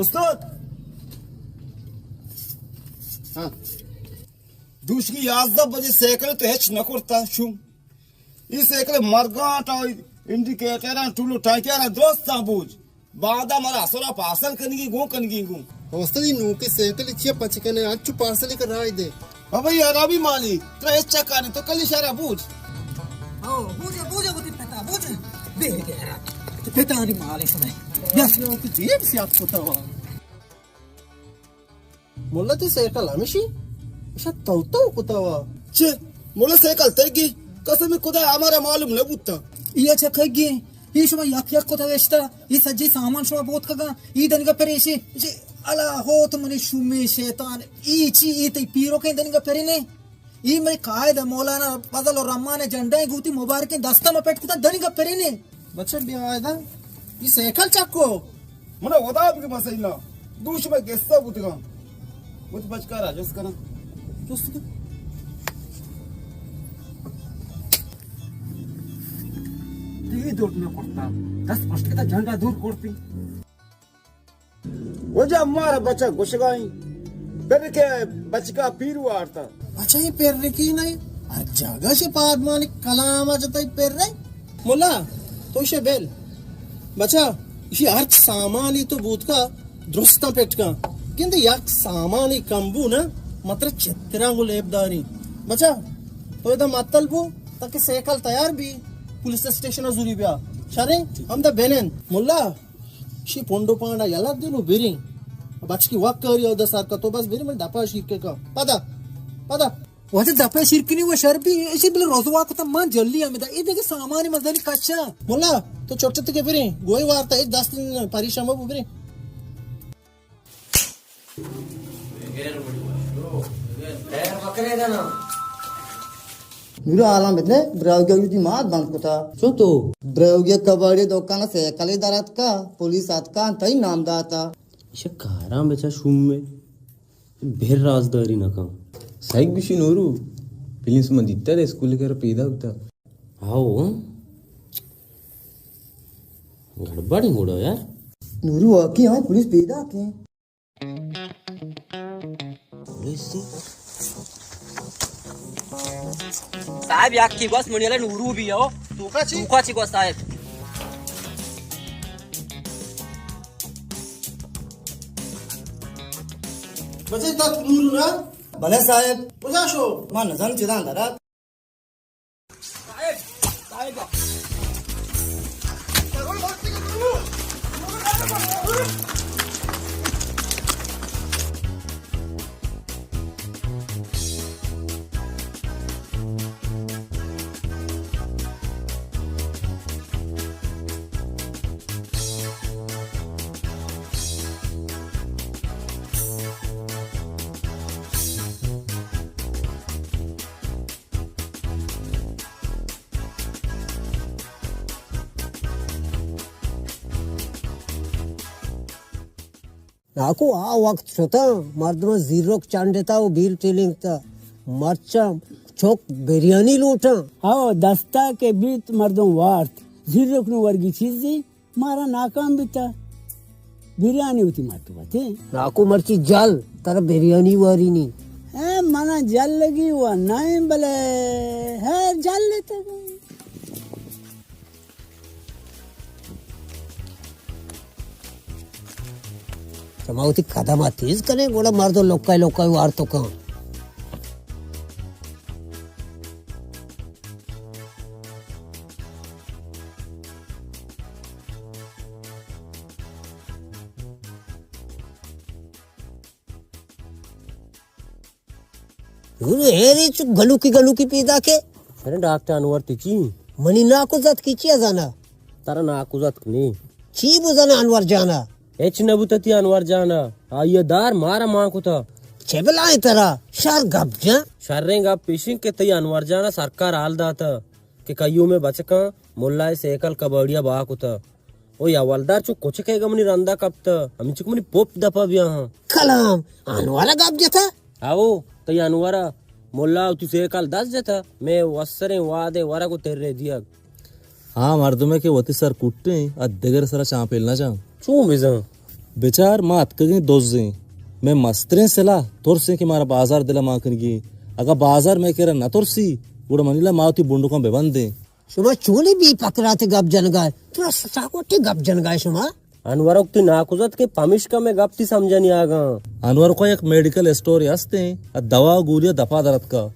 उस्ताद हाँ दूसरी 11 बजे साइकिल तो हेच न करता शुम ई साइकिल मरगाट इंडिकेटर टूलो टाइकर दोस्त बुझ बादा मरा असरा पार्सल कनगी गो हौसली नू के साइकिल इच्छे पचकने आज पार्सल कर रहा दे अब यार अभी माली ट्रेस चक्का ने तो कल इशारा बुझ ओ बूझे वो पता बूझे दे यार पता नहीं माले सुनाई यस यो तो जीप से आपको तवा मोला ते साइकिल हमेशी ऐसा तो कुतावा छे मोला साइकिल तेगी कसम खुदा हमारा मालूम न बुत्ता ये चखेगी ये शमा याक को वेस्ता ये सज्जी सामान शमा बहुत कगा ई दनिगा पेरेशी जे अला हो तो मने शुमे शैतान ई ची ई ते पीरो के दनिगा पेरेने ई मने कायदा मौलाना पदल और रम्माने झंडा गुती मुबारक दस्ता में पेट कुता दनिगा पेरेने बच्चा बियादा ये साइकिल चक्को मने वदा के मसैला दूश में गेस्ता बुतगा मुझ बचका राजस करा दोस्त ये दूर न पड़ता 10 का झंडा दूर करती वो जा हमारा बच्चा घुसगाई फिर के बचका पीर वारता अच्छा ये पेरने की नहीं हर जगह से पाद मालिक कलाम आ जाता है पेर रहे मुल्ला तो इसे बेल बच्चा इसे हर सामान ही तो बूथ का दुरुस्ता पेट का किंतु याक सामान ही कम्बू ना मात्र चित्रांगु लेबदारी बच्चा तो इधर मतल बो ताकि साइकिल तैयार भी पुलिस स्टेशन जूरी ब्या शारे हम द बेनेन मुल्ला शी पोंडो पांडा यला दिनु बिरी बचकी वाक करी और दसार का तो बस बिरी में दपा शिरके का पदा वजह दपे शिरकनी वो शर्बी ऐसे बिल रोजवा को तो मान जल्दी हमें ये देखे सामान मजदनी कच्चा मुल्ला तो छोटे के बिरी गोई वार्ता है 10 दिन परिश्रम बिरी మీరు అలా మెదలే బ్రౌగ్య యుది మా బంకుతా చూతో బ్రౌగ్య కబడ్డీ దుకాణ సేకలి దరత్ का पुलिस आत का तई नाम दाता इसे कारा बेचा शुम में भेर राजदारी ना का साइक बिशी नोरू फिलिंग्स में दित्ता दे स्कूल के पैदा होता आओ गड़बड़ी मोड़ो यार नूरू आकी हां पुलिस पैदा के पुलिस साहेब याकी बस म्हणेला नूरू भी हो तुकाची बस साहेब बचे ता नूरू ना भले साहेब पूजा शो मान नजन चिदान दरा साहेब నాకు ఆ వక్త్ చూతా మర్దమ జీరో చాండేతా वो बीर टेलिंग ता मरचा चौक बिरयानी लूटा हाँ दस्ता के बीत मर्दों वार्त जीरो नु वर्गी चीज मारा नाकाम भी था बिरयानी होती मारतो बाते नाको मर्ची जाल तर बिरयानी वारी नहीं है मना जल लगी हुआ नहीं भले है जल लेते समावती कदमा तेज कने गोड़ा मार दो लोकाई वार तो कहां हेरी चु गलू की पैदा के अरे डॉक्टर अनवर तिची मनी ना को जात कीचिया जाना तारा ना को जात नहीं ची बुजाना अनवर जाना एच नबुतती अनवर जाना आये दार मारा मां को था चेबला है तेरा शार गब्जा शर्रें गप पिशिंग के तई अनवर जाना सरकार हाल दाता के कईयों में बचका मुल्ला सेकल कबड़िया बा को था ओ या वलदार चु कुछ के गमनी रंदा कब था हम चुक मनी पोप दपा बिया हां कलाम अनवर गब्जा था आओ तई अनवर मुल्ला तू सेकल 10 जता मैं वसरे वादे वरा को तेरे दिया हाँ मर्दमे के वती सर कुट्टे अद्धगर सरा चापेलना चा चू मिजा बेचार मात कगे दोजे मैं मस्तरे सला तोर से कि मारा बाजार दिला मां कनगी अगर बाजार में केरा न तुरसी गुड़ मनीला मावती बुंडू का बेबंद दे शुमा चोली भी पकड़ाते गप जन गाय थोड़ा सचाकोटे गप जन गाय शुमा अनवर उक्ति नाकुजत के पमिश का में गप्ती समझनी आगा अनवर को एक मेडिकल स्टोर हस्ते दवा गुलिया दफा दरत का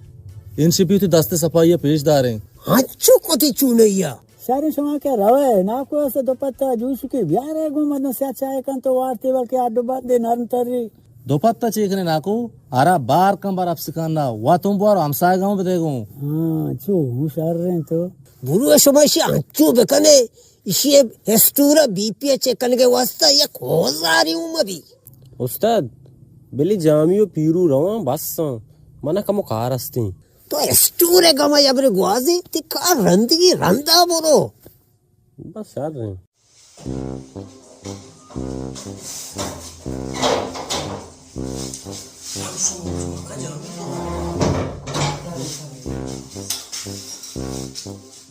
इन शिपी तो दस्ते सफाई पेशदार हैं अच्छो कोती चुनैया सारे शुमा क्या रवे ना को ऐसे दोपत्ता जूस के बिहार है गुमन से चाय कन तो वार्ते वाल के आडो बांधे नरंतरी दोपत्ता चेकने नाको आरा बार कम बार आप सिखाना वा तुम बार हमसाय गांव में देखो हाँ चो होशियार रहे तो बुरु शुमा इसी अच्छो बेकने इसी हेस्टूरा बीपीए चेक करने के वास्ते ये खोज आ रही हूँ मैं भी उस्ताद बिली जामियो पीरू रवा बस मना कमो कार हस्ती तो हेस्टूरे गमा याबरे गुआजी ती कार रंदगी रंदा बोलो बस यार रहे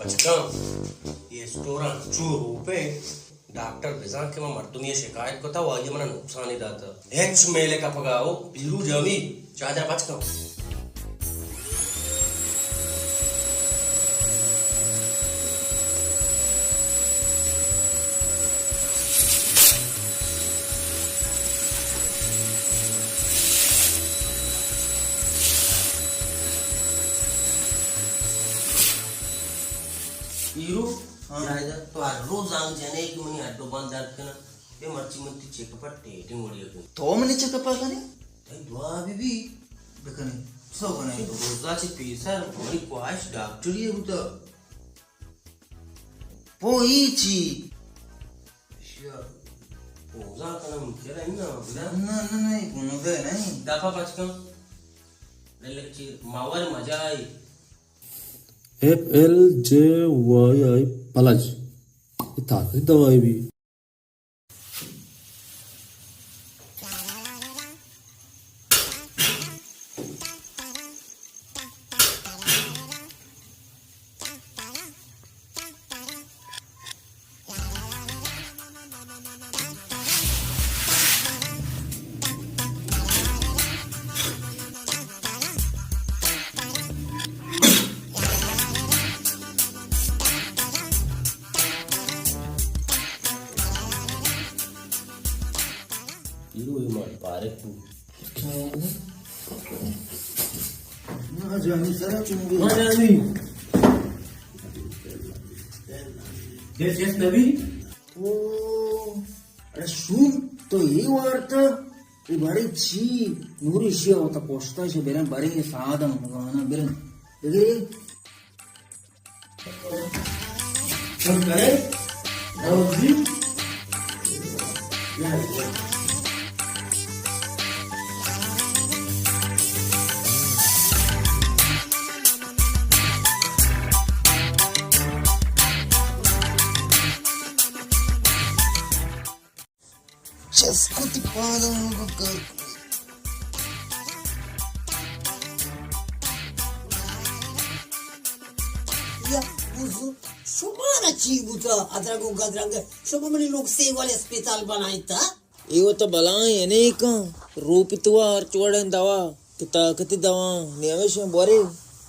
बचका ये स्टोर चूरू पे डॉक्टर बिजा के मर्दुम ये शिकायत को था वो ये मना नुकसान ही दाता हेच मेले का पगाओ पीरू जमी चादर बचका पीरू राजा तो रोज आंग जाने की मनी अड्डो बांध दार के ना ये मर्ची मंती चेक पर टेटिंग ओडियो के तो मनी चेक पर कने ते दुआ बीबी बेकने सो कने तो रोजाची पैसा मनी क्वाश डॉक्टर ये बुता पोईची शिया पोजा कना मुकेरा इना बिना ना नहीं पुनोदे नहीं दाफा बचका ले लेक्ची मावर मजा आई FLJYI पलज ताकत दवाई भी पीरू ये मत पारे तू ना जानी सारा चुंगी ना जानी yes नबी ओ अरे सुन तो ये वार्ता ये बड़ी ची नूरी शिया होता पोस्टा से बेरन बड़े ये सादा मगाना बेरन देखे हम करे और जी Česko ty pádem कर या बुझो शुमारा चीबुता अदरगो गदरंग शुममनी लोग सेवाले अस्पताल बनाई था इवो तो बलाय अनेक रूपितवा चोड़न दवा ताकती दवा नियमेश बोरे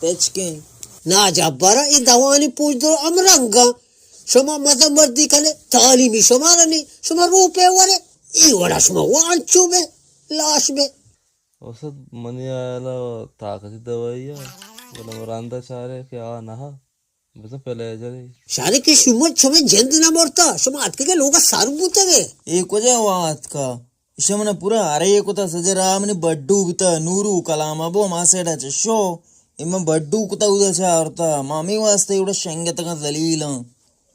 तेचके ना जब्बारा ये दवानी पूछ दो अमरंगा शुमा मदम मर्दी कले तालीमी शुमारनी शुमा रूपे वाले ई वड़ा शुमा वांचू में लाश में औसत मनी आला ताकत दवाई बोला मरांदा चारे क्या ना बस पहले जरे शारे की शुमत शुमे जंद ना मरता शुमा अतके के लोगा सारू बुते गे एक वजह वात का इशमना पूरा अरे एक होता सजरामनी बड्डू बिता नूरू कलामा बो मासेडा शो इमा बड्डू कुता उदा छा औरता मामी वास्ते एवढं शेंगेत का जलील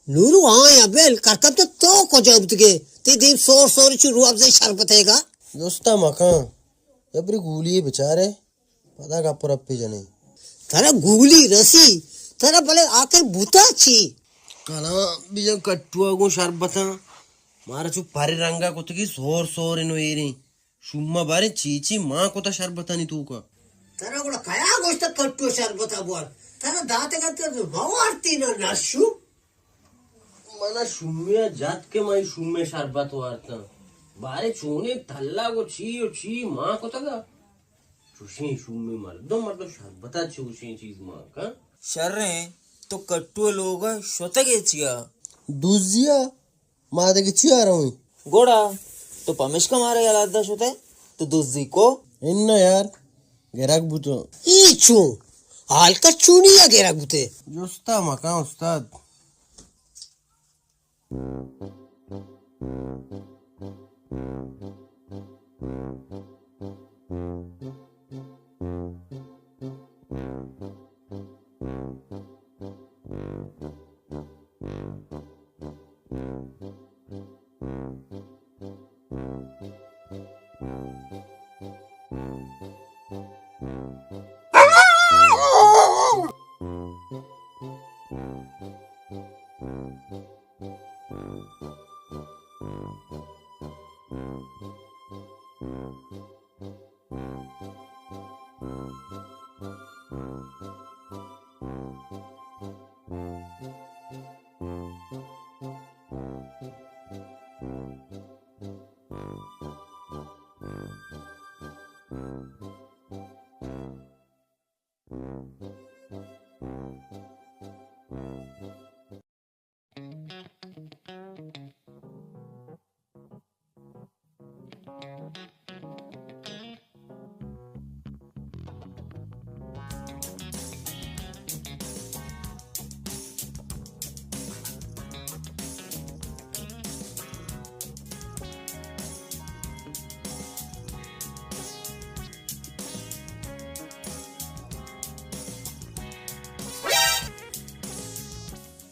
नूरू हाँ या बेल करकब तो को जब तुके ते दिन सोर सोर ची रुआब से शरबत हैगा दोस्ता मका एवरी गूली बेचारे पता का पर अपे जने तारा गुगली रसी तारा भले आकर बुता छी कला बीजा कट्टुआ को शरबत मारा चु पारे रंगा को की सोर सोर इनो एरी शुम्मा बारे चीची मां को ता शरबत नहीं तू का तारा गोड़ा कया गोष्ट कट्टू शरबत बोल तारा दाते का तो मवारती न नशु मना शुम्या जात के माई शुम्मे शरबत वारता बारे चोने थल्ला को छी मां को तगा चुशी शुमी मर्दम मतलब शरबता चुशी चीज मां का शर्रे तो कट्टू लोग स्वतः चिया दुजिया मादे की चिया रही गोड़ा तो पमेश का मारे याद होता तो दुजी को इन्ना यार गिराक बुतो ई चू हाल का चूनिया गिराक बुते जोस्ता मका उस्ताद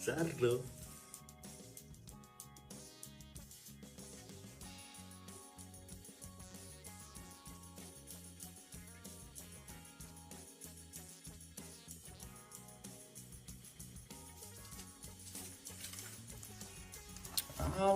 Charlo.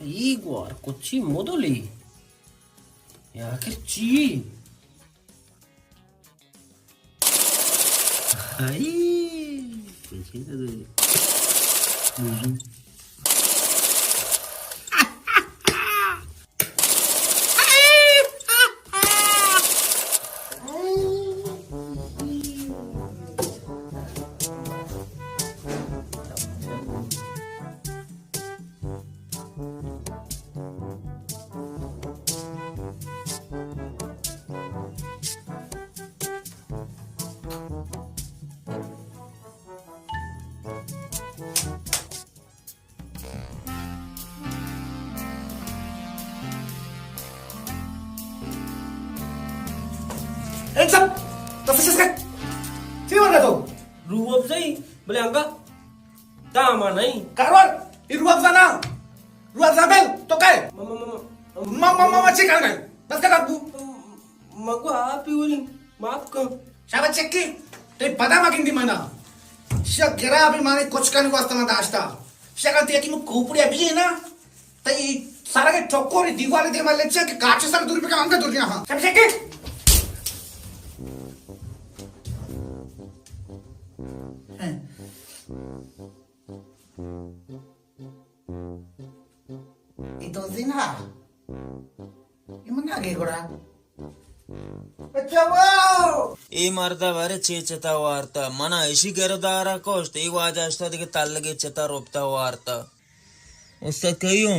Igor, koči modoli. Jaker čiji? Ai, pensa de. Hands तो फिर से फीवर का तो रूह अफ़ज़ाई बोले अंगा दामा नहीं कारवार ये रूह अफ़ज़ा ना रूह अफ़ज़ा बेल तो क्या मामा चेक कर गए बस कर आप मगो आप ही बोली माफ कर शाबाश चेक की ते पता माकिन दी मना शक गिरा अभी माने कुछ करने को आस्था मत आस्था शक करती है कि मुझ कोपड़ी अभी है ना तो ये सारा के ठोकोरी दीवार दे माले चेक काट सारा दूर पे का अंका दूर गया हाँ शाबाश चेक की Itu zina. Gimana lagi kura? ಈ ಮರ್ದ ಬಾರಿ ಚೇಚತ ವಾರ್ತ ಮನ ಇಶಿ ಗೆರದಾರ ಕೋಸ್ಟ್ ಈ ವಾಜ ಅಷ್ಟದಿಗೆ ತಲ್ಲಗೆ ಚತ रोपता वार्ता उससे कयूं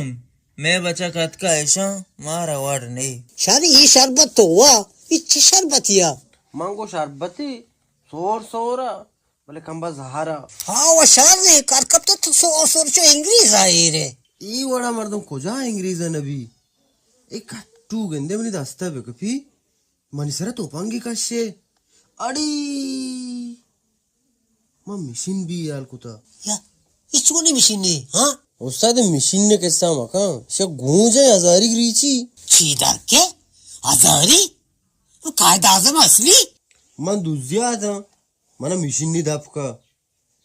मैं बचा कत का ऐसा मारा वाड़ नहीं शादी ये शरबत तो हुआ इच्छी शरबतिया मांगो शरबती सोर सोरा बोले कंबा जहारा हाँ वो शादी करकत तो सोर सोर चो इंग्लिश आई रे ई वड़ा मर्दों को जा इंग्लिश है नबी एक टू गंदे मनी दास्ता है कभी मनीसरा तो पांगी कश्ये अड़ी मां मशीन भी यार कुता या इचुनी मशीन ने हाँ उस्ताद मशीन ने कैसा मका शक गूंजे हजारी ग्रीची चीदार के हजारी तो कायदा आजम असली मन दुजिया था मना मशीन ने दापका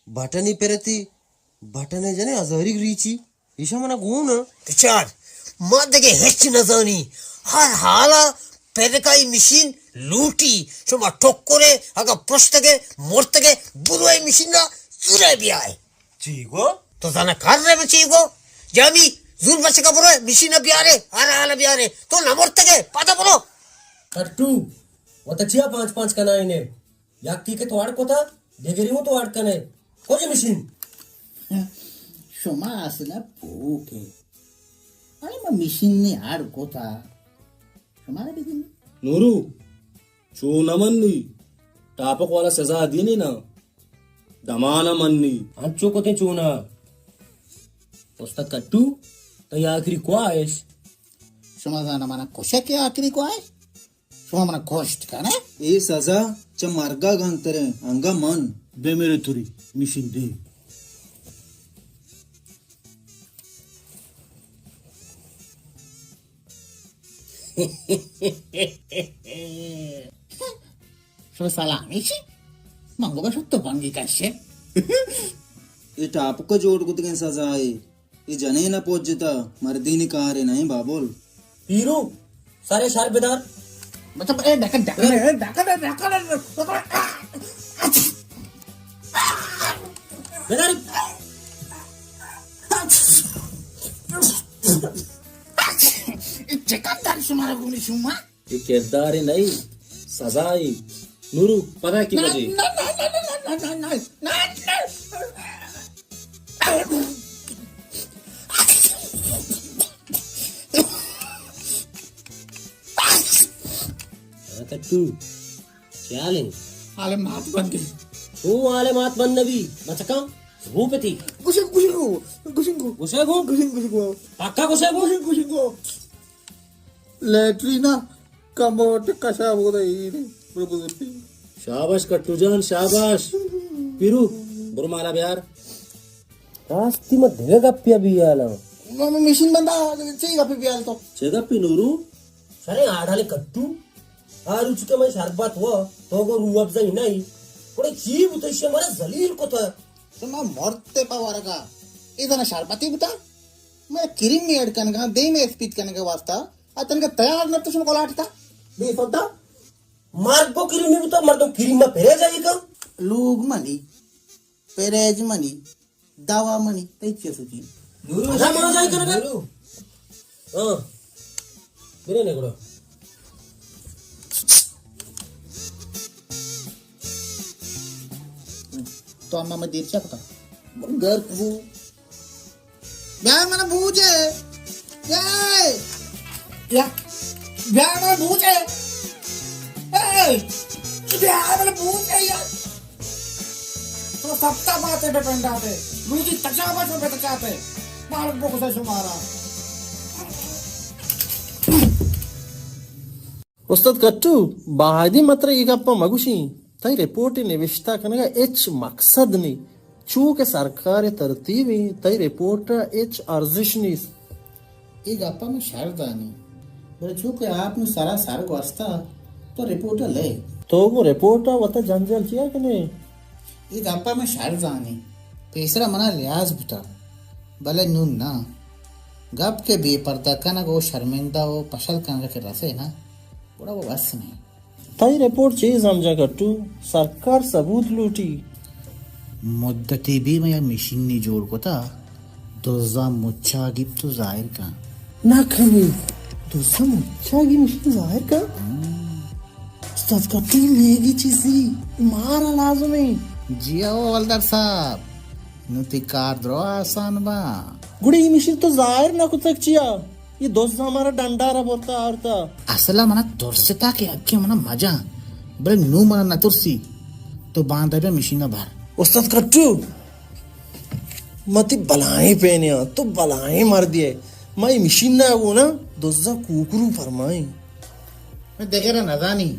बटनी पेरती बटने जाने हजारी ग्रीची ईशा मना गून चार मर्द के हेच नजानी हर हाला पहले का ही मशीन लूटी जो ठोकरे अगर प्रश्तगे मोर्तगे बुराई मशीन ना चुरे भी आए चीगो तो जाना कर रहे में चीगो जामी जुल बच्चे का बुराई मशीन भी आ रहे हर हाला भी आ रहे तो ना मोर्तगे पता बोलो कट्टू वतचिया 5-5 कनाईने याक्की के तो आडकोता देगेरी मो तो आडकने कोजे मशीन शोमा असला पोके आणि मग मिशीनने आडकोता शोमाला बिगिन नूरू चू नमन्नी टापक वाला सजा दी ना दमाना मन्नी अंचो को ते चूना उस्ताद कट्टू तो या आखिरी को आयश शोमा जाना मना कोशा के आखिरी को आहे शोमा मना गोष्ट का ना ए सजा च मार्गा गांतरे अंगा मन दे मेरे थुरी मिशीन दे शो साला मिशी मंगो बा तो बंगी काशे ये टापक जोड़ कुत के सजा है ये जने ना पहुंचता मर्दी ने कहा रे नहीं बाबोल पीरू सारे शार बेदार मतलब ए ढका बेदारी चेकदार सुमारा गुनी सुमा ये किरदार है नहीं सजा है नूरू पता है की वजह कट्टू चालें आले मात बन गई ओ आले मात बन नबी मचका वो पे थी गुसेगो पक्का गुसेगो लैट्रिना कमोट कशा बोदा ई प्रभु शाबाश कट्टू जान शाबाश पीरू बुरमाला प्यार रास्ती में देगा गप्पिया भी आला मिशीन बंदा चाहिए गप्पी भी आल तो चेगप्पी नूरू सरे आडाले कट्टू आरु चुके मैं शरबत हुआ तो को रुअब जाई नहीं कोई चीज उतैसे मारे जलील को था तो मैं मरते पावार का इधर शरबती बुता मैं क्रीम में ऐड करने का दे में स्पीच करने का वास्ता अतन का तैयार न तो सुन को लाटता बे सोता मार को क्रीम में बुता मर तो क्रीम में पेरे जाएगा लोग मनी पेरेज मनी दावा मनी तैचे सुची अच्छा मनो जाए करने हां मेरे ने करो तो अम्मा मैं देर सकता घर बू ब्याह मना बूझे या ब्याह मना बूझे ब्याह मना बूझे यार तो सप्ताह बातें पे पेंडाते रूजी तचाबा पे तचाते बाल बोक से शुमारा उस्ताद कट्टू बाहदी मात्र एक अप्पा मगुशी तई रिपोर्ट निविष्टा कनगा एच मकसद नी चू के सरकार तरतीबी तई रिपोर्ट एच अर्जिशनीस एक अप्पा में शारदानी बरे चू के आप नु सारा सार वास्ता तो रिपोर्ट ले तो वो रिपोर्ट वता जंजल किया कि नहीं एक अप्पा में शारदानी पेसरा मना लिहाज बुता भले नून ना गप के बेपर्दा कना को शर्मिंदा वो पशल कना के रसे ना बड़ा वो बस नहीं तई रिपोर्ट चीज समझा कट्टू सरकार सबूत लूटी मुद्दती भी मैं मशीन नहीं जोड़ को था दोजा मुच्छा गिप तो जाहिर का ना कभी दोजा मुच्छा गी मशीन जाहिर का उस्ताद कट्टू लेगी चीज़ी मारा लाजमी जिया वो वल्दर साहब नुती कार द्रो आसान बा गुड़ी मशीन तो जाहिर ना कुछ चिया ये दोस्त हमारा डंडारा बोलता औरता असला मना तुरसता के अक्के मना मजा बरे नू मना न तुरसी तो बांधा पे मशीन बाहर उस्ताद कट्टू मती बलाएं पहने तो बलाएं मार दिए मैं मशीन ना वो ना दोस्ता कुकरू फरमाई मैं देखे रहा नजानी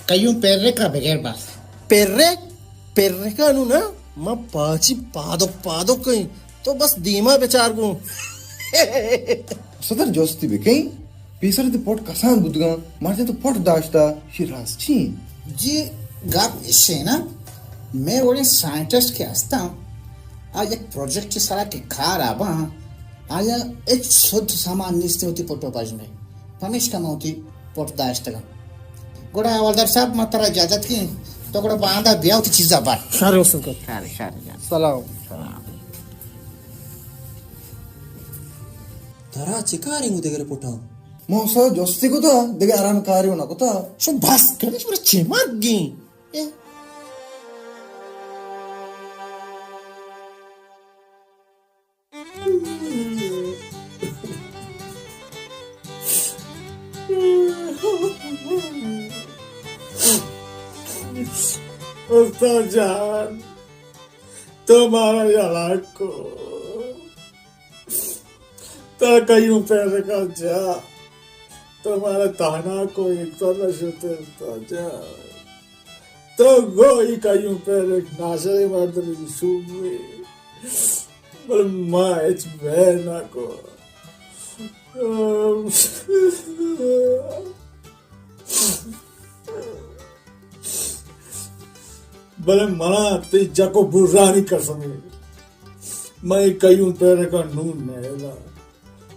कयूं पेर्रे का बगैर बास पेर्रे का नू ना मैं पाची पादो कहीं तो बस दीमा बेचार को सदर जोस्ती बे कहीं पेसर ते पोट कसान बुदगा मारते तो पोट दाश्ता शिरास छी जी गाप इससे ना मैं वो साइंटिस्ट के हस्ता आज एक प्रोजेक्ट सारा के खा रहा बा आज एक शुद्ध सामान निस्ते होती पोटो पाज में पमेश का होती पोट दाश्ता का गोड़ा वालदार साहब मात्रा इजाजत की तो गोड़ा बांधा ब्याह की चीज़ बार सारे उसन को सलाम धरा चिकारी मुझे घर पोटा Mosa josti ko ta dege aram karyo na ko ta. So bas kani pura chemat gi. उस्ताद जान तुम्हारा जलाक को तो कहीं पैर का जा तुम्हारा ताना को एक तरह शुते जा तो गोई कहीं पैर नाशरे मर्द की शुभी बल माँ इच बहना को भले मना ते जाको बुरा नहीं कर सके मैं कहीं तेरे का नून नहीं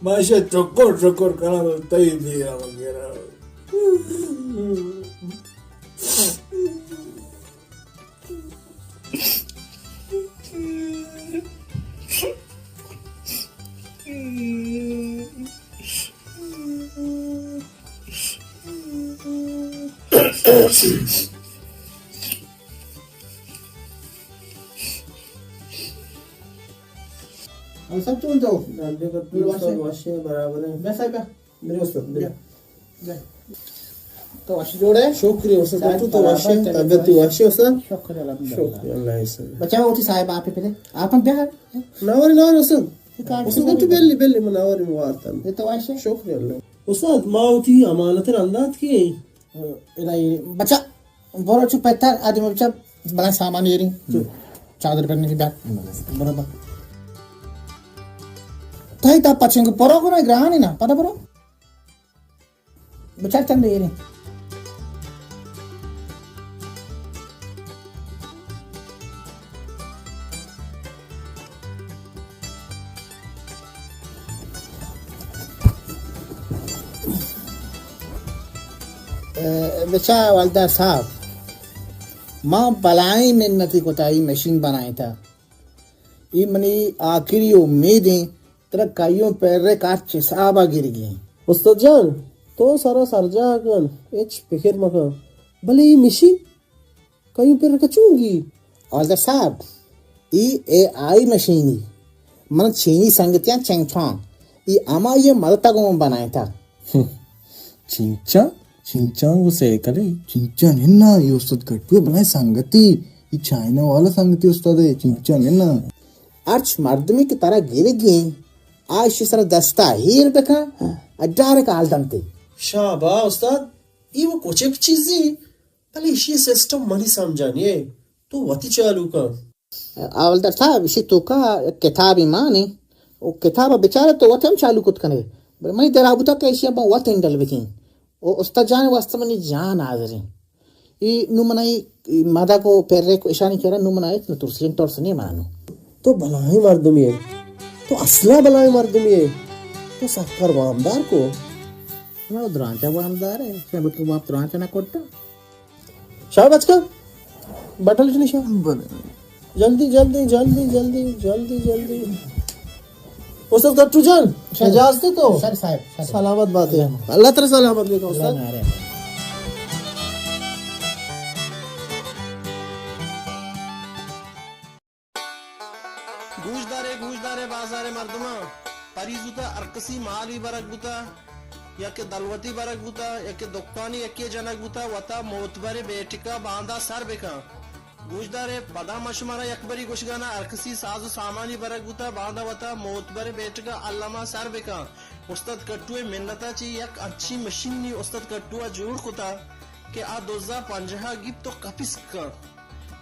मैं इसे चक्कर करा तई दिया वगैरह हम सब चुन जाओ वाशे बराबर है मैं साहब मेरे उस्ताद मेरे तो वाशे जोड़े शुक्रिया उस्ताद तो वाशे तबीयत वाशे उस्ताद शुक्रिया अल्लाह से बच्चा होती साहब आप पे आप पे नवर उस्ताद तो बेल्ली मनवर मुवारता ये तो वाशे शुक्रिया अल्लाह उस्ताद माँ होती अमानत अंदाज की इलाई बच्चा बोरो चुप पैता आदमी बच्चा बड़ा सामान ये रही चादर पहनने की बात बराबर ताई ता पचंग परो को ना ग्रहणी ना पता परो बचार चंदे ये बचा वालदा साहब माँ बलाई मिन्नती कोताई मशीन बनाई था ये मनी आखिरी उम्मीदें तेरा काइयों पैरे काट चिसाबा गिर गई उस्ताद जान तो सारा सरजा गन एच फिकर मका भले ये मशीन काइयों पैरे कचूंगी और द साहब ये एआई मशीन मन चीनी संगतियां चेंगफां ये अमा ये मलता को बनाया था चिंचा वो से करे चिंचा निन्ना ये उस्ताद कटपे बनाए संगति ये चाइना वाला संगति उस्ताद है चिंचा निन्ना अर्च मर्दमी की तरह गिर गई आज सर दस्ता हीर बेका अड्डारे का आल दंते शाबा उस्ताद ये वो कुछ एक चीज़ी पहले इसी सिस्टम मनी समझानिए तो वती चालू का आवल दर साहब इसी तो का किताब इमानी वो किताब बेचारे तो वती हम चालू कुछ कने मनी दराबुता कैसी अब वती इंडल बिकी वो उस्ताद जान वास्तव में जान आज़री ये नुमनाई मादा को पैरे को इशानी करा नुमनाई न तुरसियन तोरसनी मानो तो भलाई मर्दमी है तो असला भलाई मर्दमी है तो सफर वामदार को ना द्रांचा वामदार है क्या बट को आप द्रांचा ना कोट्टा शाह बचका बटल चली शाह जल्दी जल्दी जल्दी जल्दी जल्दी जल्दी उस्ताद गट्टू जान इजाजत दे तो सर साहब सलामत बात है अल्लाह तेरे सलामत लेगा उस्ताद गूजदारे बाजारे मर्दमा परिजुता अरकसी माली बरक बुता या के दलवती बरक बुता या के दुकानी या के जनक बुता वता मोतबरे बेटिका बांधा सर बेका गूजदारे पदा मशमारा यकबरी गुशगाना अरकसी साजु सामानी बरक बुता बांधा वता मोतबरे बेटिका अल्लामा सर बेका उस्ताद कट्टुए मिन्नता ची एक अच्छी मशीन नी उस्ताद कट्टुआ जोड़ कुता के आ 2050 गिप तो कपिस का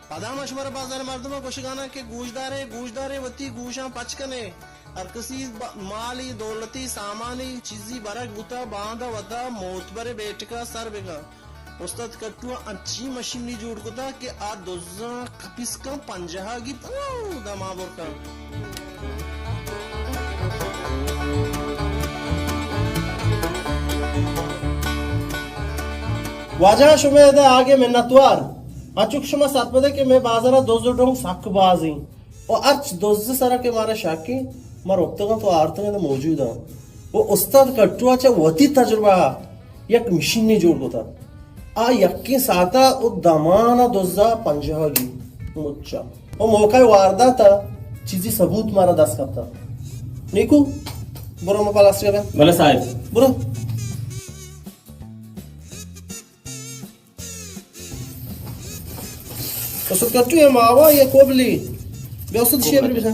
पदा मशमारा बाजार मर्दमा गुशगाना के गूजदारे वती गूशा पचकने अरकसी माली दौलती सामानी चीजी बरक बुता बांधा वता मोतबरे बेटिका सर बेका उस्ताद कट्टुआ अच्छी मशीन नी जोड़ कुता के आ 2050 का 50 गिप दमाबोर का वाजा शुमेद आगे मिन्नतवार अचुक शुमा सातपदे के मैं बाजारा दोजोडोंग साकबाजी और अर्च दोज सारा के मारा शाकी मार उक्तगा तो आर्तने तो मौजूद है वो उस्ताद कट्टुआच्या वती तजुर्बा एक मशीन ने जोड़ होता आ यक्की साता ओ दमाना दोजा पंजागी मुच्चा ओ मौका वारदा था चीजी सबूत मारा दस करता नीकू बुरो में पालास कर भले साहब बुरो तो सुट कट्टू ये मावा ये कोबली बेउसद शेबर बिसा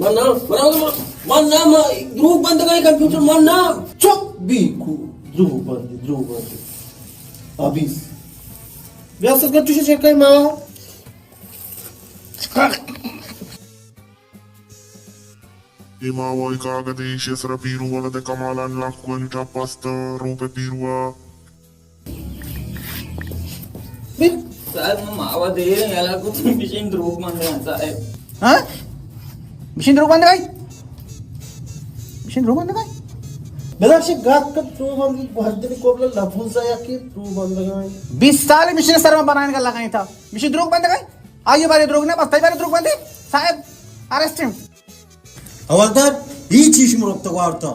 मन्ना ध्रुव बंद करे कंप्यूटर मन्ना चुप बीकू ध्रुव बंद अभी बेउसद कट्टू से चेक कर मावा Ima voi kagadi shesra piru wala de kamalan la kwenta pasta rope pirua साहब मैं मावा दे रहे हैं यार कुछ मशीन ध्रुव बंद है साहब हाँ मशीन ध्रुव बंद गई मशीन ध्रुव बंद गई बेदाशी गात का ध्रुव बंद बहदरी कोबला लफूजा या कि ध्रुव बंद गई 20 साल मशीन सर में बनाने का लगाई था मशीन ध्रुव बंद गई आइए बारे ध्रुव ने बस बारे ध्रुव बंद साहब अरेस्ट हिम हवलदार ही चीज में रोकता वार्ता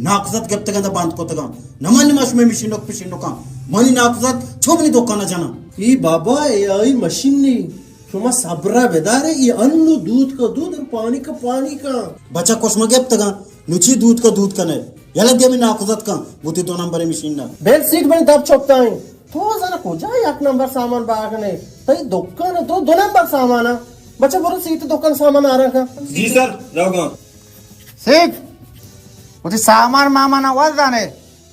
नाकजत ಗೆಪ್ತ ಗಂದ ಬಾಂದ್ ಕೊತಗ ನಮನ್ನ ಮಶ್ಮೆ ಮಿಷಿನ್ का मनी नाकजत छोबनी दुकान जाना ई बाबा आई मशीन नहीं तुम सबरा बेदारे ये अन्न दूध का दूध और पानी का पानी का बच्चा कोस्म ಗೆಪ್ತ गा नुची दूध का ने याला दे में नाकजत का बुती 2 नंबर मशीन ना बेल सीट बनी दब चोकता है तो जरा को जाए 1 नंबर सामान बागने तई दुकान तो 2 नंबर सामान बच्चा बोलो सीट दुकान सामान आ रहा का जी सर जाओगा सीट उठी सामान मामा ना वाल जाने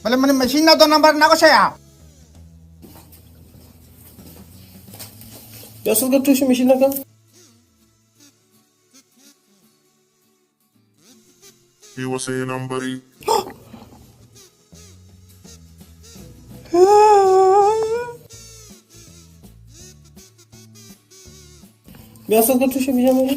भले मने मशीन ना 2 नंबर ना को छया बेउसद कट्टू से मशीन का he was a number बेउसद कट्टू से मिया मेरे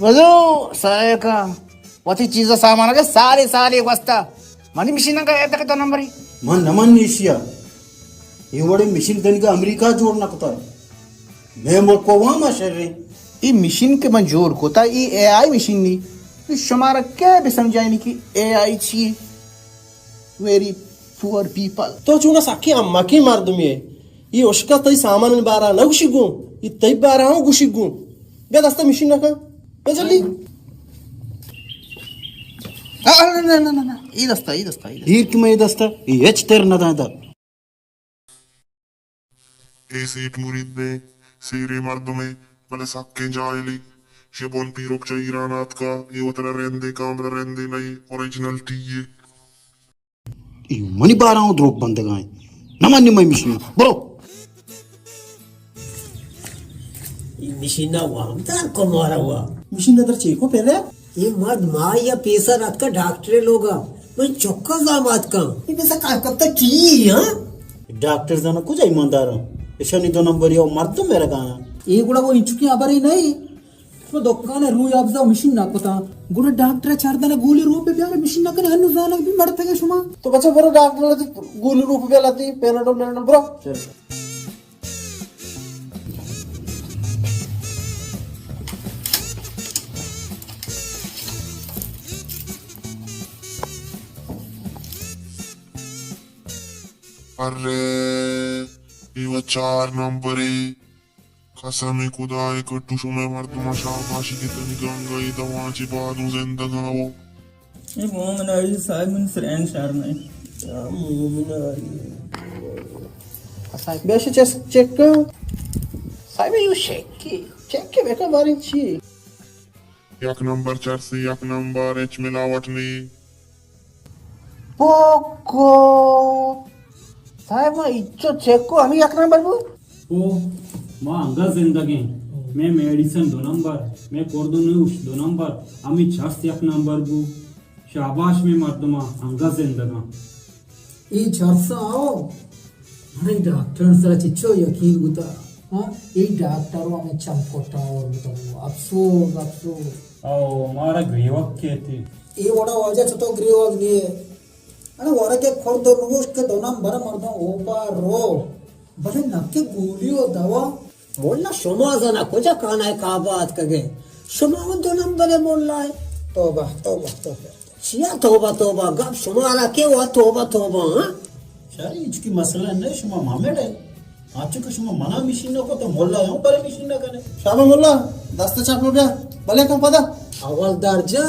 वजो सारे का वती चीज सामान के सारी वस्ता मनी मशीन का एक तो नंबर ही मन नमन एशिया ये बड़े मशीन देने का अमेरिका जोड़ना पता है मैं मुल्क को वहां शहर ये मशीन के मन जोड़ होता ये एआई मशीन नहीं तो शुमारा क्या भी समझाएनी कि एआई छी वेरी पुअर पीपल तो चुना साकी अम्मा की मार दुमिये ये उसका तई सामान बारा न गुशिगु ये तई बारा हूं गुशिगु बे दस्ता मशीन ना का बे जल्दी ना ये दस्ता हीर की मैं दस्ता ये एच तेर ना दादा ए सीट मुरीद ने सीरे मर्दमे बले सक्के जायली शेबोन पीरोक चईरानात का ये उतरा रेंदे कामरा रेंदे नहीं ओरिजिनल टी ये मनी बारा हूं ध्रुव बंद गाय नमन मैं मशीन ब्रो मशीन ना हुआ हमदार को मारा हुआ मशीन नदर चेको पहले ये मर्द माँ या पेशा रात का डॉक्टर लोग मैं चौक्का दामाद का ये पैसा काय करता की हां डॉक्टर जाना कुछ ईमानदार ऐसा नहीं 2 नंबर यो मर्द तो मेरा गाना ये गुड़ा वो इंचुकी आबारी नहीं तो दुकान रू याबजा मशीन ना पता गुड़ा डॉक्टर चारदाना गोली रूप पे प्यारे मशीन ना कने हनु जाना भी मरते के शुमा तो बच्चा बरो डॉक्टर गोली रूप पे लाती पेनाडोल ब्रो अरे ये 4 नंबर कसम खुदा कट्टू शुमे मर्दमा शाबाशी की तनी गंगाई दवाची बादू जिंदगावो ये मोमन आई साहब मन फ्रेंड शहर में बेश चेक कर साहब यू चेक के बेटा मारी छी 1 नंबर चर्सी 1 नंबर एच मिलावट नहीं पोको साहब मैं इच्छो चेक को हमें 1 नंबर बो ओ मां अंगा जिंदगी मैं मेडिसिन 2 नंबर मैं कोर्दोनुश 2 नंबर अमी छास 1 नंबर बु शाबाश में मर्दमा अंगा जिंदगा ये चर्चा आओ हमारे डॉक्टर सर चिच्चो यकीन गुता हाँ ये डॉक्टरों में चमकोटा और बताओ अफसोस अफसोस आओ मारा ग्रीवक के थी ये वड़ा वाजा चतो ग्रीवक नहीं है अरे वारा के खोर दो नुगोश के दो नाम बरा मर्दा ओपा रो बड़े नक्के गोली हो दवा बोलना समाजा ना कुछ काना है का बात कगे समावन दो नंबर है बोलना है तोबा तोबा तोबा शिया तोबा तोबा गप समारा के हुआ तोबा तोबा हाँ शारी इसकी मसला नहीं शुमा मामेड है आज को शुमा मना मिशीन को तो मोल्ला यहाँ पर मिशीन ना करे शाबा मोल्ला दस्ते चाप लो बिया भले कम पदा अवल दर्जा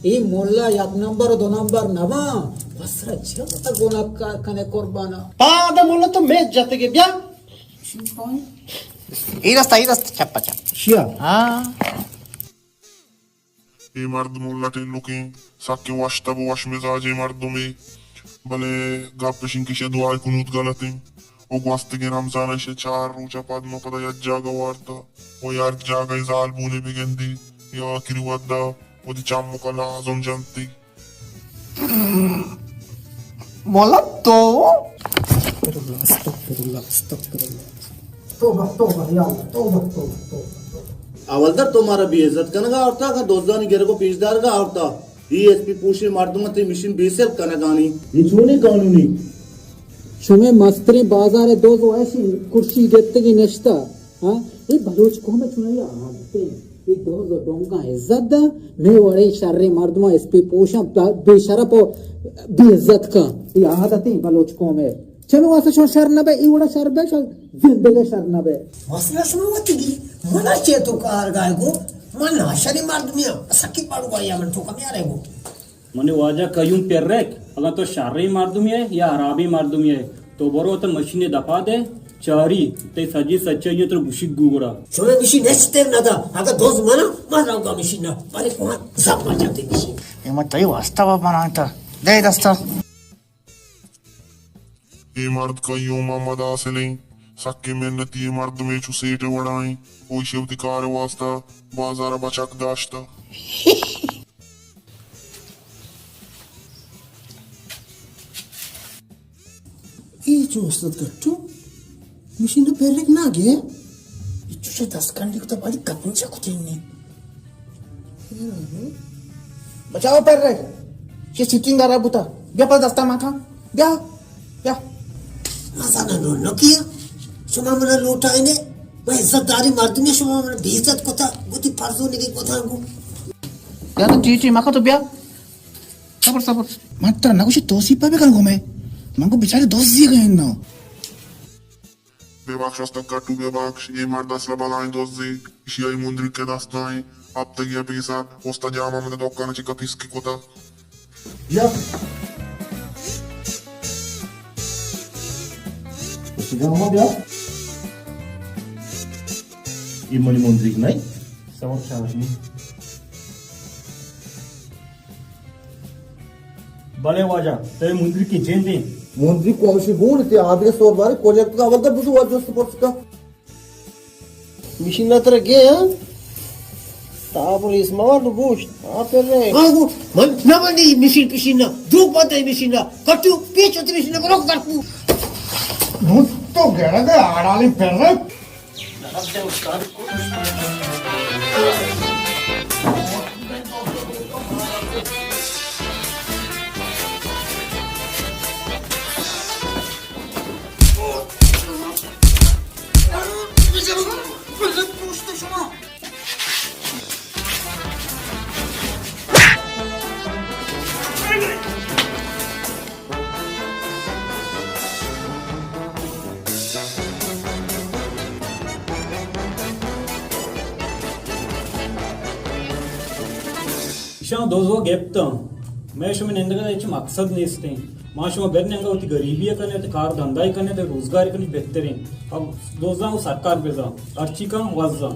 ये मोल्ला एक नंबर दो नंबर नवा बसरा जब गोना का कने कुर्बाना पादा मोल्ला तो मैच जाते के बिया ಈ ರಸ್ತೆ ಚಪ್ಪ ಚಪ್ಪ ಶಿಯಾ ये मर्द मुल्ला टेल्लुकी साक्के वाशता बो वाश मिजाजे मर्दुमी भले गाप्पेशिन किशे दुआय कुनूत गलती o gwastige ramzana ishe 4 rucha padma pada yajjaga warta o yarjaga izal bune bigendi ya akiri wadda o di chammu kala azon janti मोला तो तोबा तोबा या अल्लाह तोबा तोबा तोबा अवलदर तुम्हारा भी इज्जत कनगा औरता का दोस्तानी गेरे को पीछदार का औरता डीएसपी पूछे मारदूंगा ते मिशन बेसेल कनगानी ये छूनी कानूनी शुमे मस्तरी बाजार दो जो ऐसी कुर्सी देते की नश्ता हाँ ये बलोच को में चुनाया आते ये दो डोंगा इज्जत मैं वड़े शर्रे मर्दमा एसपी पोषा बेशरा पो बेइज्जत का ये आदतें बलोच को में चलो वासे शो शर न बे ई वड़ा शर बे शो जिंदगी शर न बे मसला सुनवती की मना चेतो कार गाय को मना शरी मार दुनिया सकी पाड़ू गाया मन तो कम यार है वो मने वाजा कयूं पेरेक अगर तो शारी मारदुमी है या हराबी मारदुमी है तो बरो तो मशीने दफा दे चारी ते सजी सच्चे तो गुशी गुगड़ा सोने मिशी नेक्स्ट टाइम ना था अगर दोस्त मना माराऊंगा मिशी ना अरे कौन सब मर जाते मिशी ये मत तई वास्तव बनाता दे दस्ता ये मर्द कईयों मामद आसले सक्के मेहनती ये मर्द में चुसेट वड़ाई ओ शिवधिकार वास्ता बाजार बचक दाश्ता ये जो उस्ताद गट्टू मिशन तो पेरेक ना गे इच्छु से 10 घंटे को तो बड़ी कपूंचा को तेने बचाओ पेरेक ये सिटिंग करा बुता बिया पर दस्ता माथा बिया बिया मजा ना नो किया शुमा मना लोटा इने मैं इज्जतदारी मर्दमी शुमा मना बेइज्जत को था गुती फर्जो निके को था को या तो चीची माखा तो बिया सबर सबर मात्र ना कुछ तोसी पे भी कर घूमे मंगो बेचारे दोस्त जी गए ना बेबाक्ष हस्ता काटू बेबाक्ष ये मर्द असला बलाएं दोस्त जी इशियाई मुंद्री के दास्ताएं अब तक ये पैसा ओस्ता जामा में दोकाना चिका पिसकी कोता या जामा बिया ये मनी मुंद्रिक नहीं सब शाबाशी भले वाजा ते मुंद्री की जेन दे मुंद्रिक को अवश्य गुण ते आधे सो बारे प्रोजेक्ट का अवलदर बुझु वाजो सपोर्ट का मिशीन ना तरह गे हाँ तापर इस मार तो गोश्त आप रे हाँ वो मन ना बनी मिशीन पिशीन ना दो बात है मिशीन ना कटू पीछ उतरी मिशीन ना करो कर पू भूत तो गड़ा दे आड़ाली पेरेक शां दोजो गेप्ता मैं शुमे निंदगा इच मकसद नेस्ते मां शुमे बेरनेंगा उती गरीबी कने ते कार धंधाई कने ते रोजगार कने बेहतरीन अब दोजा सरकार बेजा अर्ची का वजा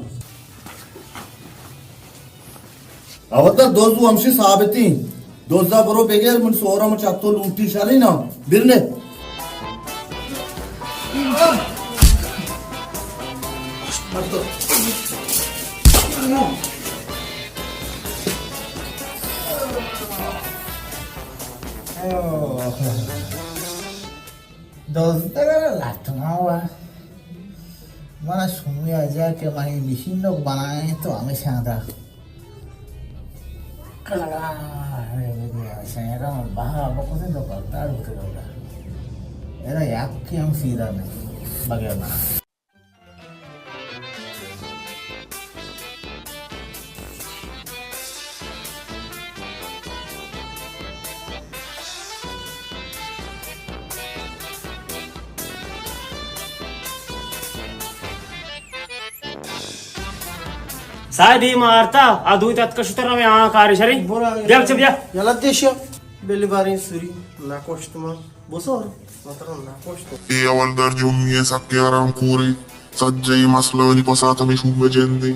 अवतर दोजू हमशी साबिती दोजा बरो बेगेर मन सोरा म चातो लूटी शाली ना बिरने दोस्त तेरा लाटना हुआ mana sumi aja ke mahi bikin dok banae to ame sada kala saya ram baha bokose dok tar betul dah era yakin yang sida nih bagaimana साहेब ही मारता अदूत कशुतर नवे आ कार्य शरी बिया बिया याला देश बेली बारी सुरी ना कोष्टमा बसोर मात्र ना कोष्ट E awal darjumye sakke aram kuri sajjai maslani pasatami shumme jendi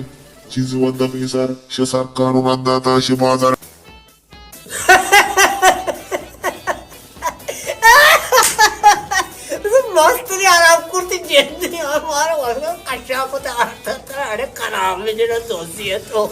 chiz wadda pisar she sarkaru raddata she bazar मस्त आराम करते जेते और मारो वर्ग कशा पता आता तर अरे खराब में जेना दोषी है तो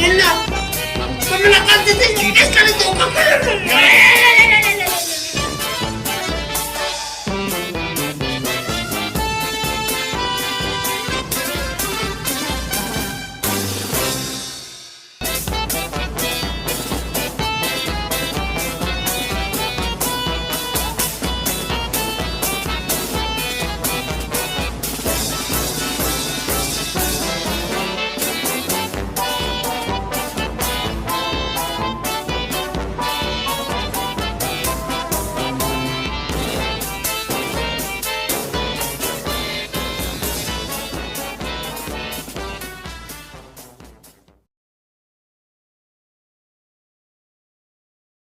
Enak. Kamu lakukan itu.